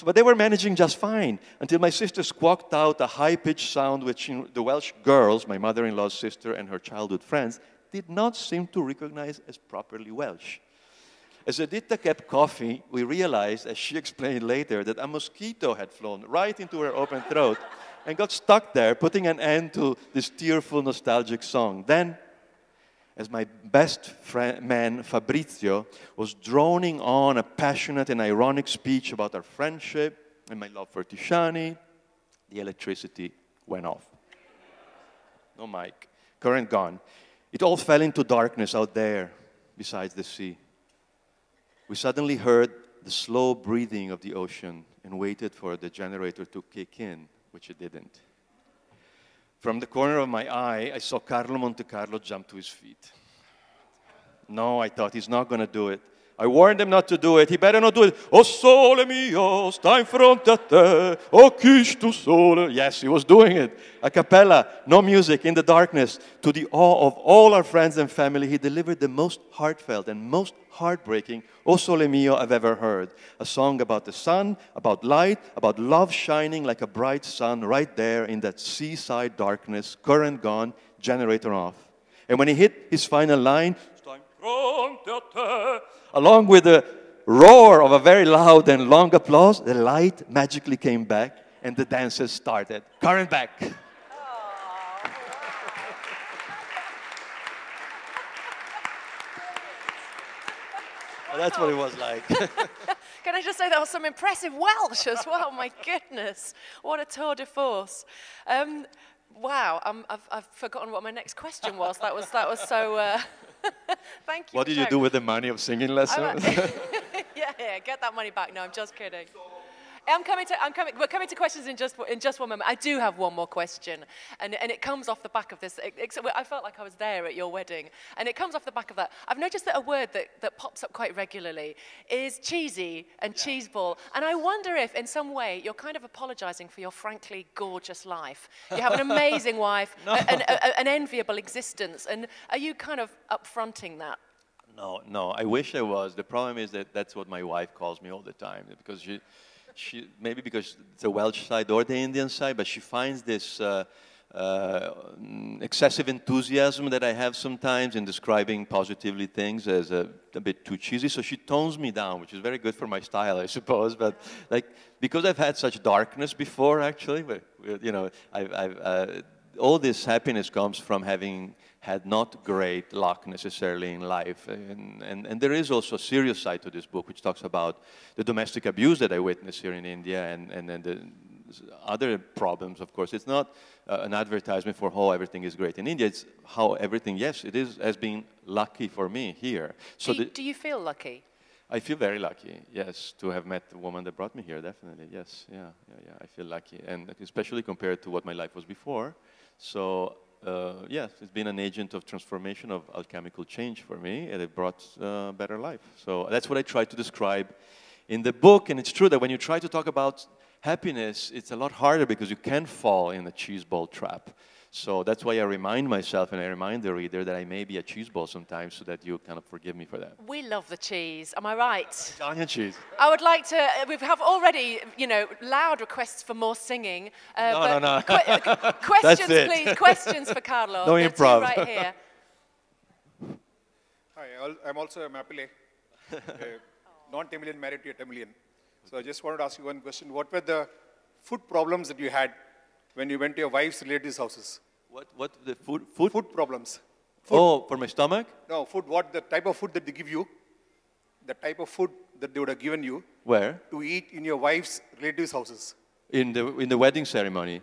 [SPEAKER 3] But they were managing just fine, until my sister squawked out a high-pitched sound which the Welsh girls, my mother-in-law's sister and her childhood friends, did not seem to recognize as properly Welsh. As Edita kept coughing, we realized, as she explained later, that a mosquito had flown right into her open throat and got stuck there, putting an end to this tearful, nostalgic song. Then, as my best man, Fabrizio, was droning on a passionate and ironic speech about our friendship and my love for Tishani, the electricity went off. No mic. Current gone. It all fell into darkness out there, besides the sea. We suddenly heard the slow breathing of the ocean and waited for the generator to kick in, which it didn't. From the corner of my eye, I saw Carlo Montecarlo jump to his feet. No, I thought, he's not going to do it. I warned him not to do it. He better not do it. O sole mio, sta in fronte a te. O kish tu sole. Yes, he was doing it. A cappella, no music, in the darkness. To the awe of all our friends and family, he delivered the most heartfelt and most heartbreaking O sole mio I've ever heard. A song about the sun, about light, about love shining like a bright sun right there in that seaside darkness, current gone, generator off. And when he hit his final line, along with the roar of a very loud and long applause, the light magically came back and the dances started. Current back. Well, that's what it was like.
[SPEAKER 2] Can I just say that was some impressive Welsh as well? My goodness, what a tour de force. Wow, I've forgotten what my next question was. That was so. Thank you.
[SPEAKER 3] What did you do with the money of singing lessons?
[SPEAKER 2] Yeah, get that money back. No, I'm just kidding. We're coming to questions in just one moment. I do have one more question, and it comes off the back of this. I felt like I was there at your wedding, and it comes off the back of that. I've noticed that a word that pops up quite regularly is cheesy and cheeseball, and I wonder if, in some way, you're kind of apologising for your frankly gorgeous life. You have an amazing wife, an enviable existence, and are you kind of upfronting that?
[SPEAKER 3] No, no, I wish I was. The problem is that that's what my wife calls me all the time, because maybe because it's the Welsh side or the Indian side, but she finds this excessive enthusiasm that I have sometimes in describing positively things as a bit too cheesy, so she tones me down, which is very good for my style, I suppose, but like, because I've had such darkness before, actually, but, you know, all this happiness comes from having had not great luck necessarily in life. And there is also a serious side to this book, which talks about the domestic abuse that I witnessed here in India and the other problems, of course. It's not an advertisement for how everything is great in India. It's how everything, yes, it is, has been lucky for me here. So
[SPEAKER 2] do you feel lucky?
[SPEAKER 3] I feel very lucky, yes, to have met the woman that brought me here, definitely, yes, yeah, I feel lucky, and especially compared to what my life was before. So, yes, it's been an agent of transformation, of alchemical change for me, and it brought a better life. So that's what I try to describe in the book, and it's true that when you try to talk about happiness, it's a lot harder because you can fall in a cheeseball trap. So that's why I remind myself and I remind the reader that I may be a cheeseball sometimes, so that you kind of forgive me for that.
[SPEAKER 2] We love the cheese, am I right?
[SPEAKER 3] Italian cheese.
[SPEAKER 2] I would like to, we have already, you know, loud requests for more singing.
[SPEAKER 3] No.
[SPEAKER 2] Questions, please, questions for Carlo.
[SPEAKER 3] No improv.
[SPEAKER 2] Right here.
[SPEAKER 4] Hi, I'm also a Mappillai, non-Tamilian married to a Tamilian. So I just wanted to ask you one question. What were the food problems that you had when you went to your wife's relatives' houses?
[SPEAKER 3] What the food?
[SPEAKER 4] Food problems. Food.
[SPEAKER 3] Oh, for my stomach?
[SPEAKER 4] No, food. What the type of food that they give you? The type of food that they would have given you.
[SPEAKER 3] Where?
[SPEAKER 4] To eat in your wife's relatives' houses.
[SPEAKER 3] In the wedding ceremony.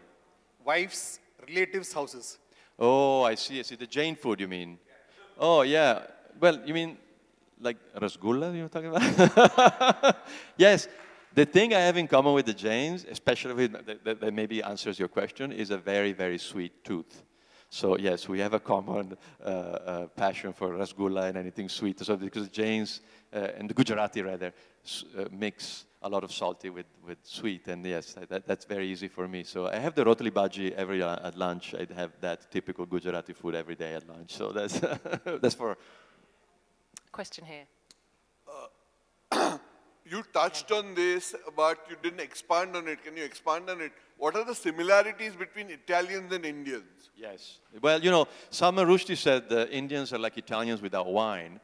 [SPEAKER 4] Wife's relatives' houses.
[SPEAKER 3] Oh, I see. The Jane food, you mean? Oh, yeah. Well, you mean like rasgulla you're talking about? Yes. The thing I have in common with the Janes, especially with, that maybe answers your question, is a very, very sweet tooth. So yes, we have a common passion for rasgulla and anything sweet. So because the Janes and the Gujarati rather mix a lot of salty with sweet, and yes, that's very easy for me. So I have the rotli bhaji at lunch. I'd have that typical Gujarati food every day at lunch. So that's that's for.
[SPEAKER 2] Question here.
[SPEAKER 5] You touched on this, but you didn't expand on it. Can you expand on it? What are the similarities between Italians and Indians?
[SPEAKER 3] Yes. Well, you know, Salman Rushdie said the Indians are like Italians without wine.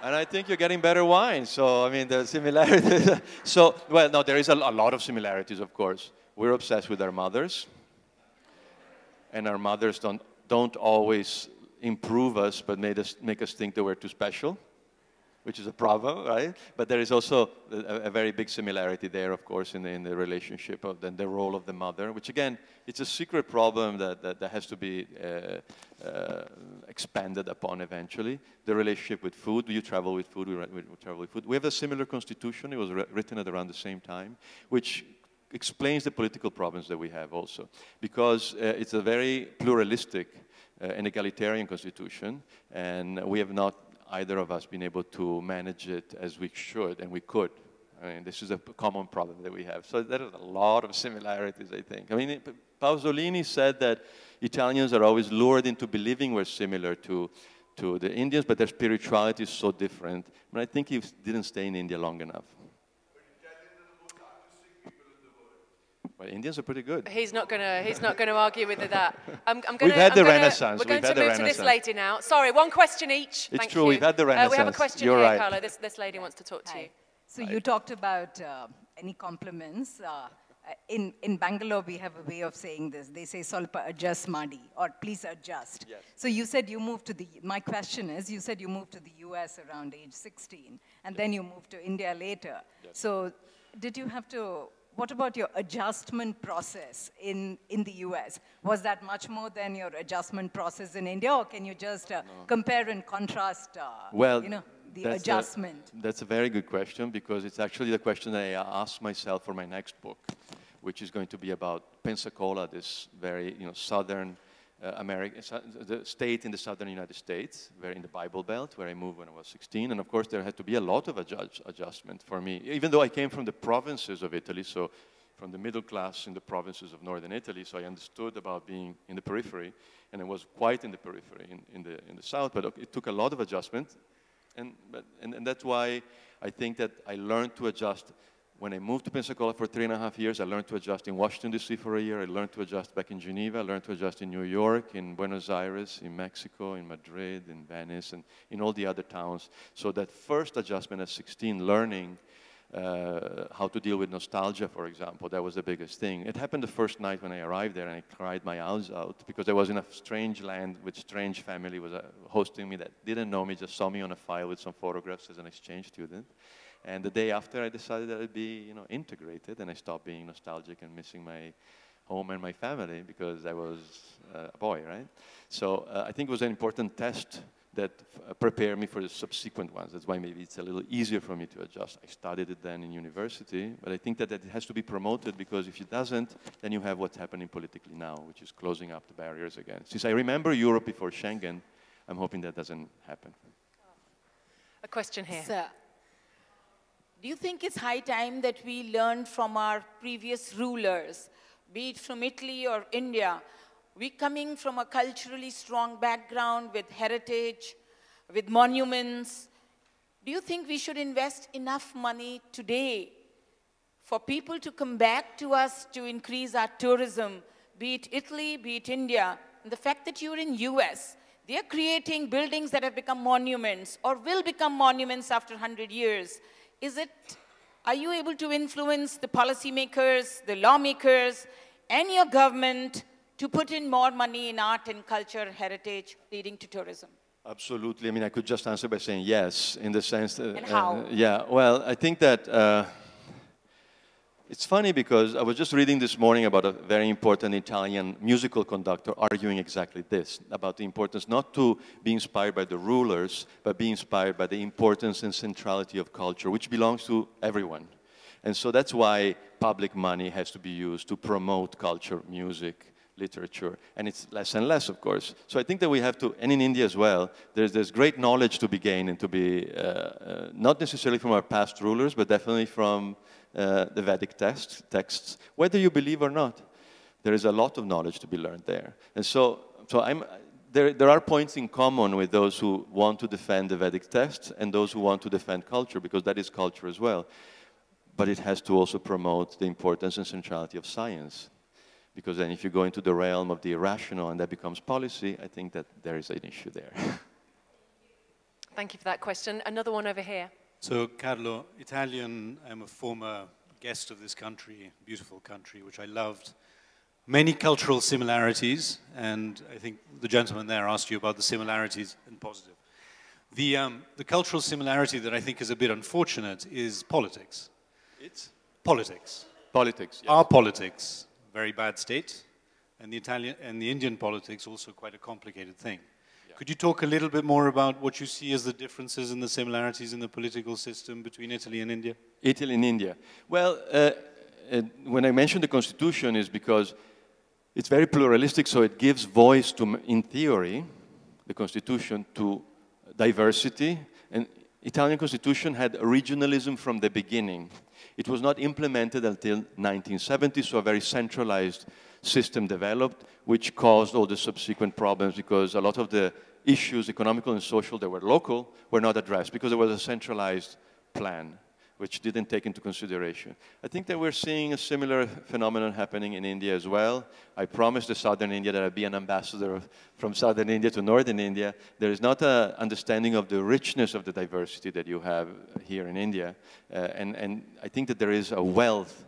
[SPEAKER 3] And I think you're getting better wine. So, I mean, the similarities. So, well, no, there is a lot of similarities, of course. We're obsessed with our mothers. And our mothers don't always improve us, but make us think that we're too special, which is a problem, right? But there is also a very big similarity there, of course, in the relationship of the role of the mother, which again, it's a secret problem that has to be expanded upon eventually. The relationship with food, you travel with food, we travel with food. We have a similar constitution, it was written at around the same time, which explains the political problems that we have also. Because it's a very pluralistic and egalitarian constitution, and we have not either of us been able to manage it as we should, and we could. I mean, this is a common problem that we have. So there is a lot of similarities, I think. I mean, Pasolini said that Italians are always lured into believing we're similar to the Indians, but their spirituality is so different. But I think he didn't stay in India long enough. Well, Indians are pretty good.
[SPEAKER 2] He's not going to argue with that.
[SPEAKER 3] We've had the Renaissance.
[SPEAKER 2] We're going to move to this lady now. Sorry, one question each.
[SPEAKER 3] It's true. We've had the Renaissance.
[SPEAKER 2] We have a question
[SPEAKER 3] You're
[SPEAKER 2] here,
[SPEAKER 3] right.
[SPEAKER 2] Carlo. This lady wants to talk to you.
[SPEAKER 6] So you talked about any compliments. In Bangalore, we have a way of saying this. They say, "Solpa adjust, Madi," or "Please adjust." Yes. So you said you moved to my question is, you said you moved to the US around age 16, and then you moved to India later. Yes. So did you have to... What about your adjustment process in the US? Was that much more than your adjustment process in India, or can you just compare and contrast, the adjustment?
[SPEAKER 3] That's a very good question, because it's actually the question that I asked myself for my next book, which is going to be about Pensacola, this very southern the state in the southern United States, in the Bible Belt, where I moved when I was 16. And of course, there had to be a lot of adjustment for me, even though I came from the provinces of Italy, so from the middle class in the provinces of northern Italy, so I understood about being in the periphery, and I was quite in the periphery in the south, but it took a lot of adjustment. And that's why I think that I learned to adjust. When I moved to Pensacola for 3.5 years, I learned to adjust in Washington, D.C. for a year. I learned to adjust back in Geneva. I learned to adjust in New York, in Buenos Aires, in Mexico, in Madrid, in Venice, and in all the other towns. So that first adjustment at 16, learning how to deal with nostalgia, for example, that was the biggest thing. It happened the first night when I arrived there, and I cried my eyes out because I was in a strange land with strange family was hosting me that didn't know me, just saw me on a file with some photographs as an exchange student. And the day after, I decided that I'd be, integrated, and I stopped being nostalgic and missing my home and my family because I was a boy, right? So I think it was an important test that prepared me for the subsequent ones. That's why maybe it's a little easier for me to adjust. I studied it then in university, but I think that it has to be promoted because if it doesn't, then you have what's happening politically now, which is closing up the barriers again. Since I remember Europe before Schengen, I'm hoping that doesn't happen.
[SPEAKER 2] A question here.
[SPEAKER 7] Sir, do you think it's high time that we learn from our previous rulers, be it from Italy or India? We're coming from a culturally strong background with heritage, with monuments. Do you think we should invest enough money today for people to come back to us to increase our tourism, be it Italy, be it India? And the fact that you're in US, they're creating buildings that have become monuments or will become monuments after 100 years. Are you able to influence the policymakers, the lawmakers, and your government to put in more money in art and culture, heritage, leading to tourism?
[SPEAKER 3] Absolutely. I mean, I could just answer by saying yes, in the sense that...
[SPEAKER 7] And how?
[SPEAKER 3] Yeah, well, I think that it's funny because I was just reading this morning about a very important Italian musical conductor arguing exactly this, about the importance not to be inspired by the rulers, but be inspired by the importance and centrality of culture, which belongs to everyone. And so that's why public money has to be used to promote culture, music, literature, and it's less and less, of course. So I think that we have to, and in India as well, there's great knowledge to be gained and to be, not necessarily from our past rulers, but definitely from the Vedic texts, whether you believe or not. There is a lot of knowledge to be learned there. And so there are points in common with those who want to defend the Vedic texts and those who want to defend culture, because that is culture as well. But it has to also promote the importance and centrality of science. Because then if you go into the realm of the irrational and that becomes policy, I think that there is an issue there.
[SPEAKER 2] Thank you for that question. Another one over here.
[SPEAKER 8] So, Carlo, Italian, I'm a former guest of this country, beautiful country, which I loved. Many cultural similarities, and I think the gentleman there asked you about the similarities and positive. The cultural similarity that I think is a bit unfortunate is politics.
[SPEAKER 3] It's?
[SPEAKER 8] Politics.
[SPEAKER 3] Politics, yes.
[SPEAKER 8] Our politics, very bad state, and the Italian and the Indian politics also quite a complicated thing. Could you talk a little bit more about what you see as the differences and the similarities in the political system between Italy and India?
[SPEAKER 3] Italy and India. Well, when I mention the constitution is because it's very pluralistic, so it gives voice to, in theory, the constitution to diversity. And Italian constitution had regionalism from the beginning. It was not implemented until 1970, so a very centralized system developed, which caused all the subsequent problems because a lot of the issues, economical and social, that were local, were not addressed because there was a centralized plan which didn't take into consideration. I think that we're seeing a similar phenomenon happening in India as well. I promised the Southern India that I'd be an ambassador from Southern India to Northern India. There is not an understanding of the richness of the diversity that you have here in India. And I think that there is a wealth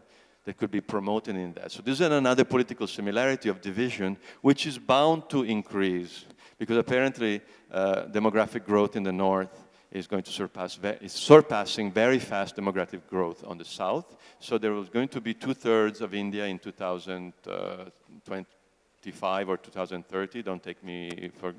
[SPEAKER 3] that could be promoted in that. So this is another political similarity of division, which is bound to increase, because apparently demographic growth in the north is going to is surpassing very fast demographic growth on the south. So there was going to be 2/3 of India in 2025 or 2030, don't take me for,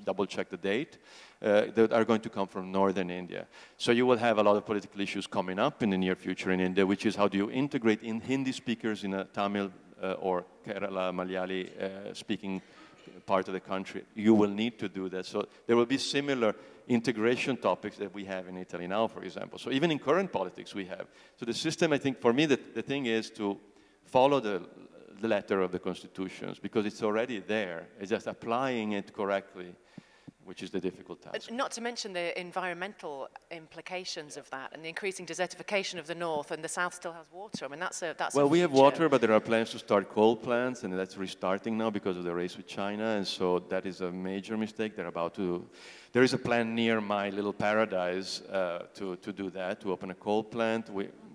[SPEAKER 3] double check the date, that are going to come from northern India. So you will have a lot of political issues coming up in the near future in India, which is how do you integrate in Hindi speakers in a Tamil or Kerala, Malayali speaking part of the country. You will need to do that. So there will be similar integration topics that we have in Italy now, for example. So even in current politics we have. So the system, I think, for me, the thing is to follow the letter of the constitutions, because it's already there. It's just applying it correctly which is the difficult task.
[SPEAKER 2] Not to mention the environmental implications of that and the increasing desertification of the north, and the south still has water. I mean, that's a
[SPEAKER 3] well, we have
[SPEAKER 2] future.
[SPEAKER 3] water, but there are plans to start coal plants, and that's restarting now because of the race with China, and so that is a major mistake. There is a plan near my little paradise to do that, to open a coal plant.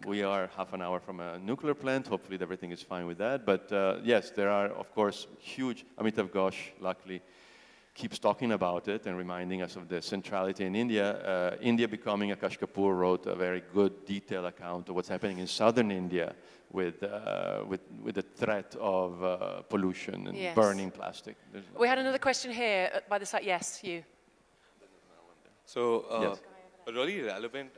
[SPEAKER 3] We are half an hour from a nuclear plant. Hopefully everything is fine with that. But yes, there are, of course, huge. Amitav Ghosh, luckily, keeps talking about it and reminding us of the centrality in India. India becoming Akash Kapoor wrote a very good detailed account of what's happening in southern India with the threat of pollution and
[SPEAKER 2] yes.
[SPEAKER 3] burning plastic.
[SPEAKER 2] We had another question here by the side. Yes, you.
[SPEAKER 9] So,
[SPEAKER 3] yes.
[SPEAKER 9] a really relevant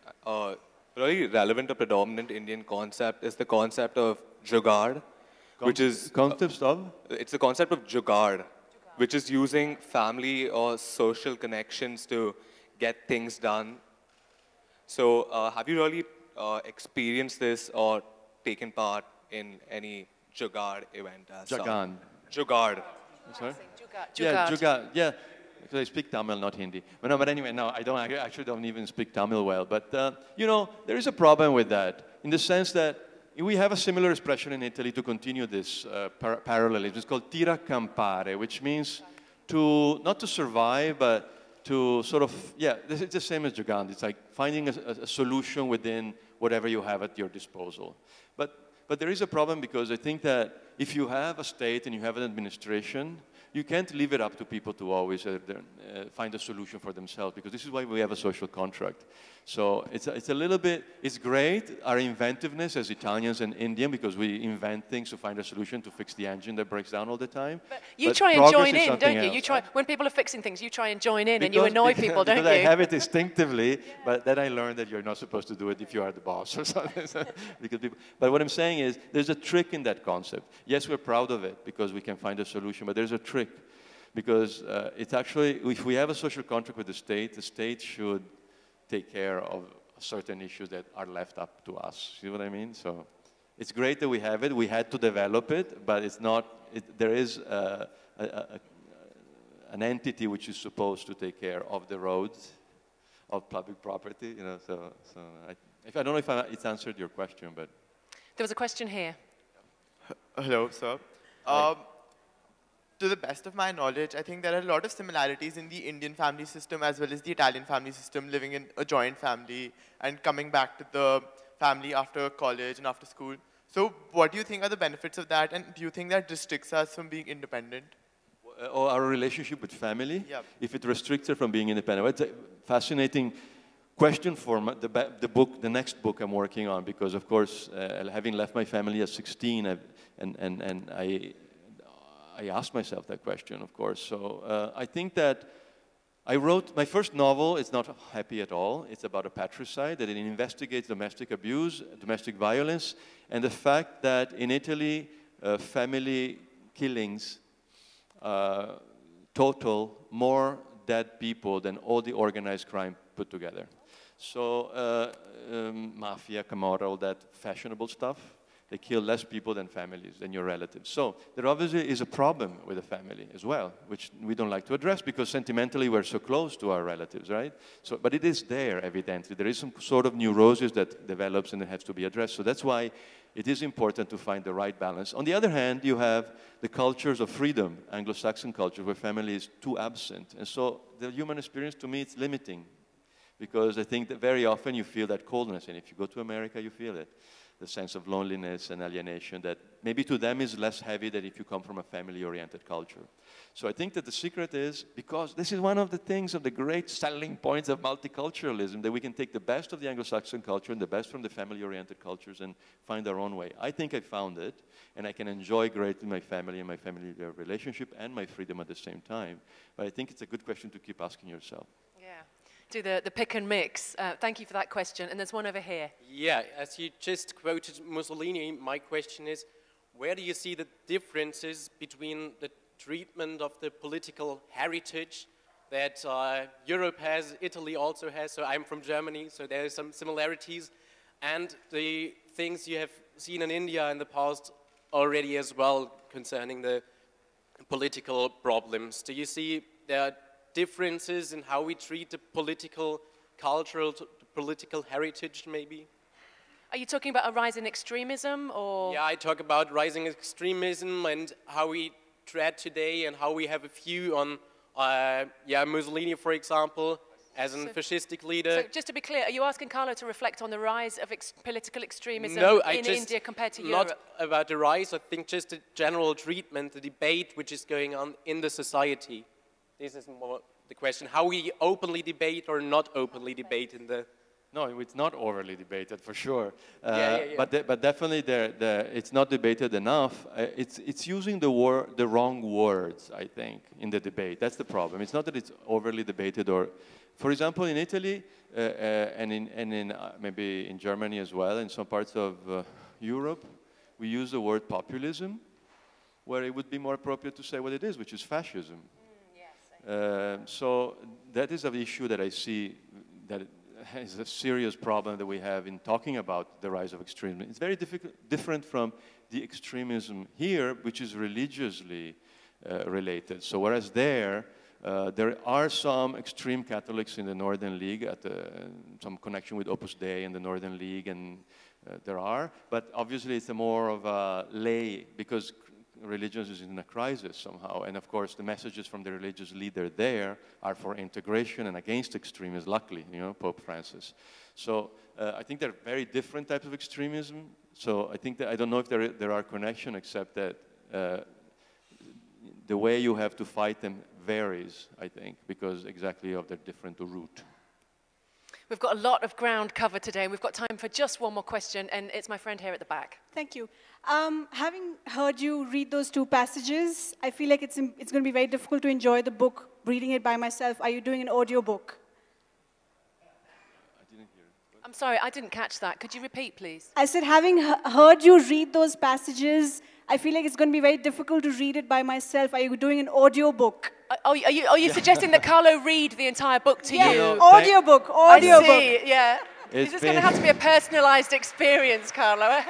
[SPEAKER 9] or predominant Indian concept is the concept of jugaad, which is
[SPEAKER 3] concepts of?
[SPEAKER 9] It's the concept of jugaad, which is using family or social connections to get things done. So, have you really experienced this or taken part in any jugaad event?
[SPEAKER 3] Jagan.
[SPEAKER 9] Jugaad.
[SPEAKER 3] Sorry?
[SPEAKER 2] Jugaad.
[SPEAKER 3] Yeah, jugaad. Yeah. Because I speak Tamil, not Hindi. But no, but anyway, no, I actually don't even speak Tamil well. But, you know, there is a problem with that in the sense that we have a similar expression in Italy to continue this parallelism. It's called tira campare, which means not to survive, but to sort of, yeah, it's the same as Jugand. It's like finding a solution within whatever you have at your disposal. But there is a problem because I think that if you have a state and you have an administration, you can't leave it up to people to always find a solution for themselves, because this is why we have a social contract. So it's a little bit, it's great, our inventiveness as Italians and Indian, because we invent things to find a solution to fix the engine that breaks down all the time.
[SPEAKER 2] But you try and join in, don't you? You try, when people are fixing things, you try and join in, and you annoy people, don't you?
[SPEAKER 3] Because I have it instinctively, but then I learned that you're not supposed to do it if you are the boss or something. But what I'm saying is, there's a trick in that concept. Yes, we're proud of it because we can find a solution, but there's a trick. Because it's actually, if we have a social contract with the state should take care of certain issues that are left up to us. See what I mean? So it's great that we have it. We had to develop it, but it's not, there is an entity which is supposed to take care of the roads, of public property, you know, so I don't know if it's answered your question, but.
[SPEAKER 2] There was a question here.
[SPEAKER 10] Hello, sir. To the best of my knowledge, I think there are a lot of similarities in the Indian family system as well as the Italian family system, living in a joint family and coming back to the family after college and after school. So what do you think are the benefits of that, and do you think that restricts us from being independent?
[SPEAKER 3] Or our relationship with family?
[SPEAKER 10] Yeah.
[SPEAKER 3] If it restricts her from being independent. It's a fascinating question for the next book I'm working on, because of course, having left my family at 16, I asked myself that question, of course. So I think that I wrote my first novel. It's not happy at all. It's about a patricide, that it investigates domestic abuse, domestic violence, and the fact that in Italy, family killings total more dead people than all the organized crime put together. So mafia, camorra, all that fashionable stuff, they kill less people than families, than your relatives. So there obviously is a problem with the family as well, which we don't like to address because sentimentally we're so close to our relatives, right? So, but it is there, evidently. There is some sort of neurosis that develops and it has to be addressed. So that's why it is important to find the right balance. On the other hand, you have the cultures of freedom, Anglo-Saxon culture, where family is too absent. And so the human experience, to me, it's limiting. Because I think that very often you feel that coldness, and if you go to America, you feel it. The sense of loneliness and alienation that maybe to them is less heavy than if you come from a family-oriented culture. So I think that the secret is, because this is one of the things, of the great selling points of multiculturalism, that we can take the best of the Anglo-Saxon culture and the best from the family-oriented cultures and find our own way. I think I found it, and I can enjoy greatly my family and my family relationship and my freedom at the same time. But I think it's a good question to keep asking yourself.
[SPEAKER 2] Yeah. Do the pick and mix. Thank you for that question. And there's one over here.
[SPEAKER 11] Yeah, as you just quoted Mussolini, my question is, where do you see the differences between the treatment of the political heritage that Europe has, Italy also has? So I'm from Germany, so there are some similarities. And the things you have seen in India in the past already as well concerning the political problems. Do you see there are differences in how we treat the political, cultural, political heritage, maybe?
[SPEAKER 2] Are you talking about a rise in extremism, or?
[SPEAKER 11] Yeah, I talk about rising extremism and how we tread today and how we have a view on, Mussolini, for example, as a fascistic leader.
[SPEAKER 2] So just to be clear, are you asking Carlo to reflect on the rise of political extremism in India compared to Europe?
[SPEAKER 11] Not about the rise, I think just the general treatment, the debate which is going on in the society. This is more the question, how we openly debate or not openly debate in the...
[SPEAKER 3] No, it's not overly debated, for sure.
[SPEAKER 11] Yeah.
[SPEAKER 3] But definitely it's not debated enough. It's using the wrong words, I think, in the debate. That's the problem. It's not that it's overly debated or... For example, in Italy, and in maybe in Germany as well, in some parts of Europe, we use the word populism, where it would be more appropriate to say what it is, which is fascism. So that is an issue that I see that is a serious problem that we have in talking about the rise of extremism. It's very different from the extremism here, which is religiously related. So whereas there are some extreme Catholics in the Northern League, some connection with Opus Dei in the Northern League, and there are, but obviously it's more of a lay, because religion is in a crisis somehow, and of course the messages from the religious leader there are for integration and against extremism, luckily, Pope Francis. So I think there are very different types of extremism, so I think that I don't know if there are connections, except that the way you have to fight them varies, I think, because exactly of their different route.
[SPEAKER 2] We've got a lot of ground covered today, and we've got time for just one more question, and it's my friend here at the back.
[SPEAKER 12] Thank you. Having heard you read those two passages, I feel like it's going to be very difficult to enjoy the book, reading it by myself. Are you doing an audio book?
[SPEAKER 3] I didn't hear it.
[SPEAKER 2] I'm sorry, I didn't catch that. Could you repeat, please?
[SPEAKER 12] I said, having heard you read those passages, I feel like it's going to be very difficult to read it by myself. Are you doing an audio book?
[SPEAKER 2] Are you suggesting that Carlo read the entire book to you?
[SPEAKER 12] Audio book.
[SPEAKER 2] I see, yeah. Is this going to have to be a personalized experience, Carlo?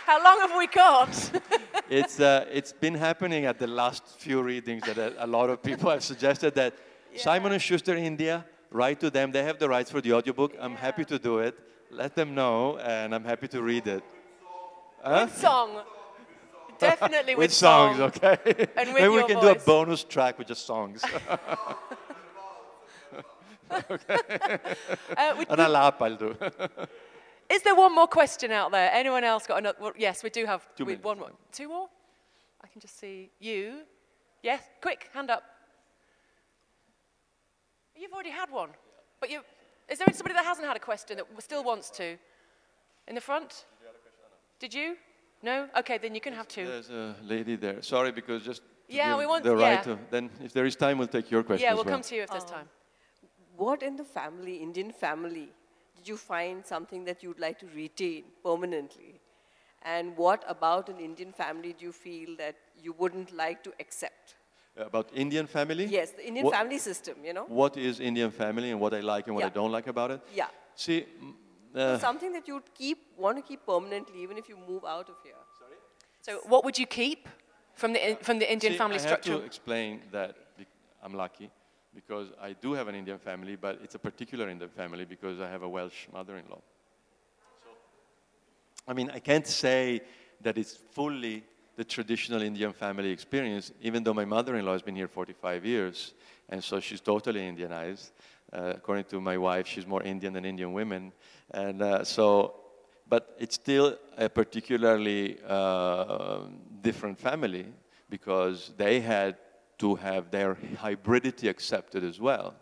[SPEAKER 2] How long have we got?
[SPEAKER 3] It's been happening at the last few readings that a lot of people have suggested that Simon & Schuster India, write to them. They have the rights for the audiobook. I'm happy to do it. Let them know, and I'm happy to read it.
[SPEAKER 2] With song. Definitely with
[SPEAKER 3] songs, okay?
[SPEAKER 2] And with
[SPEAKER 3] Maybe we can do a
[SPEAKER 2] voice.
[SPEAKER 3] bonus track with just songs. An alap I'll do.
[SPEAKER 2] Is there one more question out there? Anyone else got another? Well, yes, we do have one more. Two more? I can just see you. Yes, quick, hand up. You've already had one. But is there somebody that hasn't had a question that still wants to? In the front? Did you? No? Okay, then you can have two.
[SPEAKER 3] There's a lady there. Sorry, because just
[SPEAKER 2] we want
[SPEAKER 3] the right to... Then if there is time, we'll take your question.
[SPEAKER 2] Yeah, we'll come to you if there's time.
[SPEAKER 13] What in the family, Indian family, did you find something that you'd like to retain permanently? And what about an Indian family do you feel that you wouldn't like to accept?
[SPEAKER 3] About Indian family?
[SPEAKER 13] Yes, the Indian family system,
[SPEAKER 3] What is Indian family and what I like and what I don't like about it?
[SPEAKER 13] Yeah.
[SPEAKER 3] See...
[SPEAKER 13] something that you'd want to keep permanently, even if you move out of here.
[SPEAKER 3] Sorry?
[SPEAKER 2] So what would you keep from the Indian family structure?
[SPEAKER 3] I have to explain that I'm lucky, because I do have an Indian family, but it's a particular Indian family because I have a Welsh mother-in-law. So, I mean, I can't say that it's fully the traditional Indian family experience, even though my mother-in-law has been here 45 years, and so she's totally Indianized. According to my wife, she's more Indian than Indian women. And but it's still a particularly different family, because they had to have their hybridity accepted as well.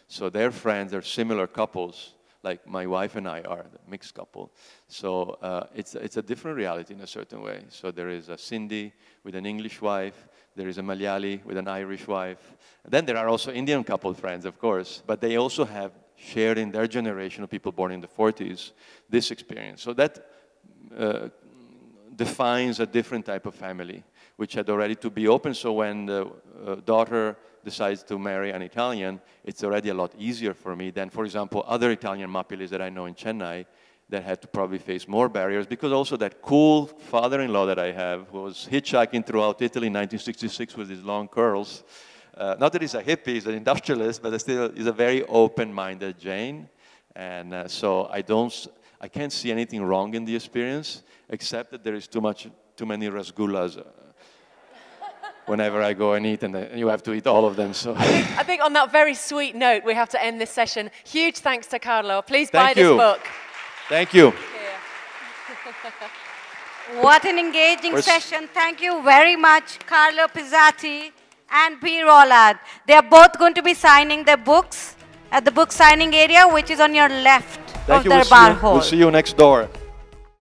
[SPEAKER 3] So their friends are similar couples, like my wife and I are, the mixed couple. So it's a different reality in a certain way. So there is a Sindhi with an English wife, there is a Malayali with an Irish wife. And then there are also Indian couple friends, of course, but they also have shared in their generation of people born in the 40s this experience. So that defines a different type of family, which had already to be open. So when the daughter decides to marry an Italian, it's already a lot easier for me than, for example, other Italian Mappilis that I know in Chennai that had to probably face more barriers, because also that cool father-in-law that I have, who was hitchhiking throughout Italy in 1966 with his long curls, not that he's a hippie, he's an industrialist, but still he's a very open-minded Jane. And so I can't see anything wrong in the experience, except that there is too many rasgullas whenever I go and eat, and you have to eat all of them. So
[SPEAKER 2] I think on that very sweet note, we have to end this session. Huge thanks to Carlo. Please buy this book.
[SPEAKER 3] Thank you.
[SPEAKER 1] What an engaging session. Thank you very much, Carlo Pizzati and B. Rowlatt. They are both going to be signing their books at the book signing area, which is on your left of their bar hall.
[SPEAKER 3] We'll see you next door.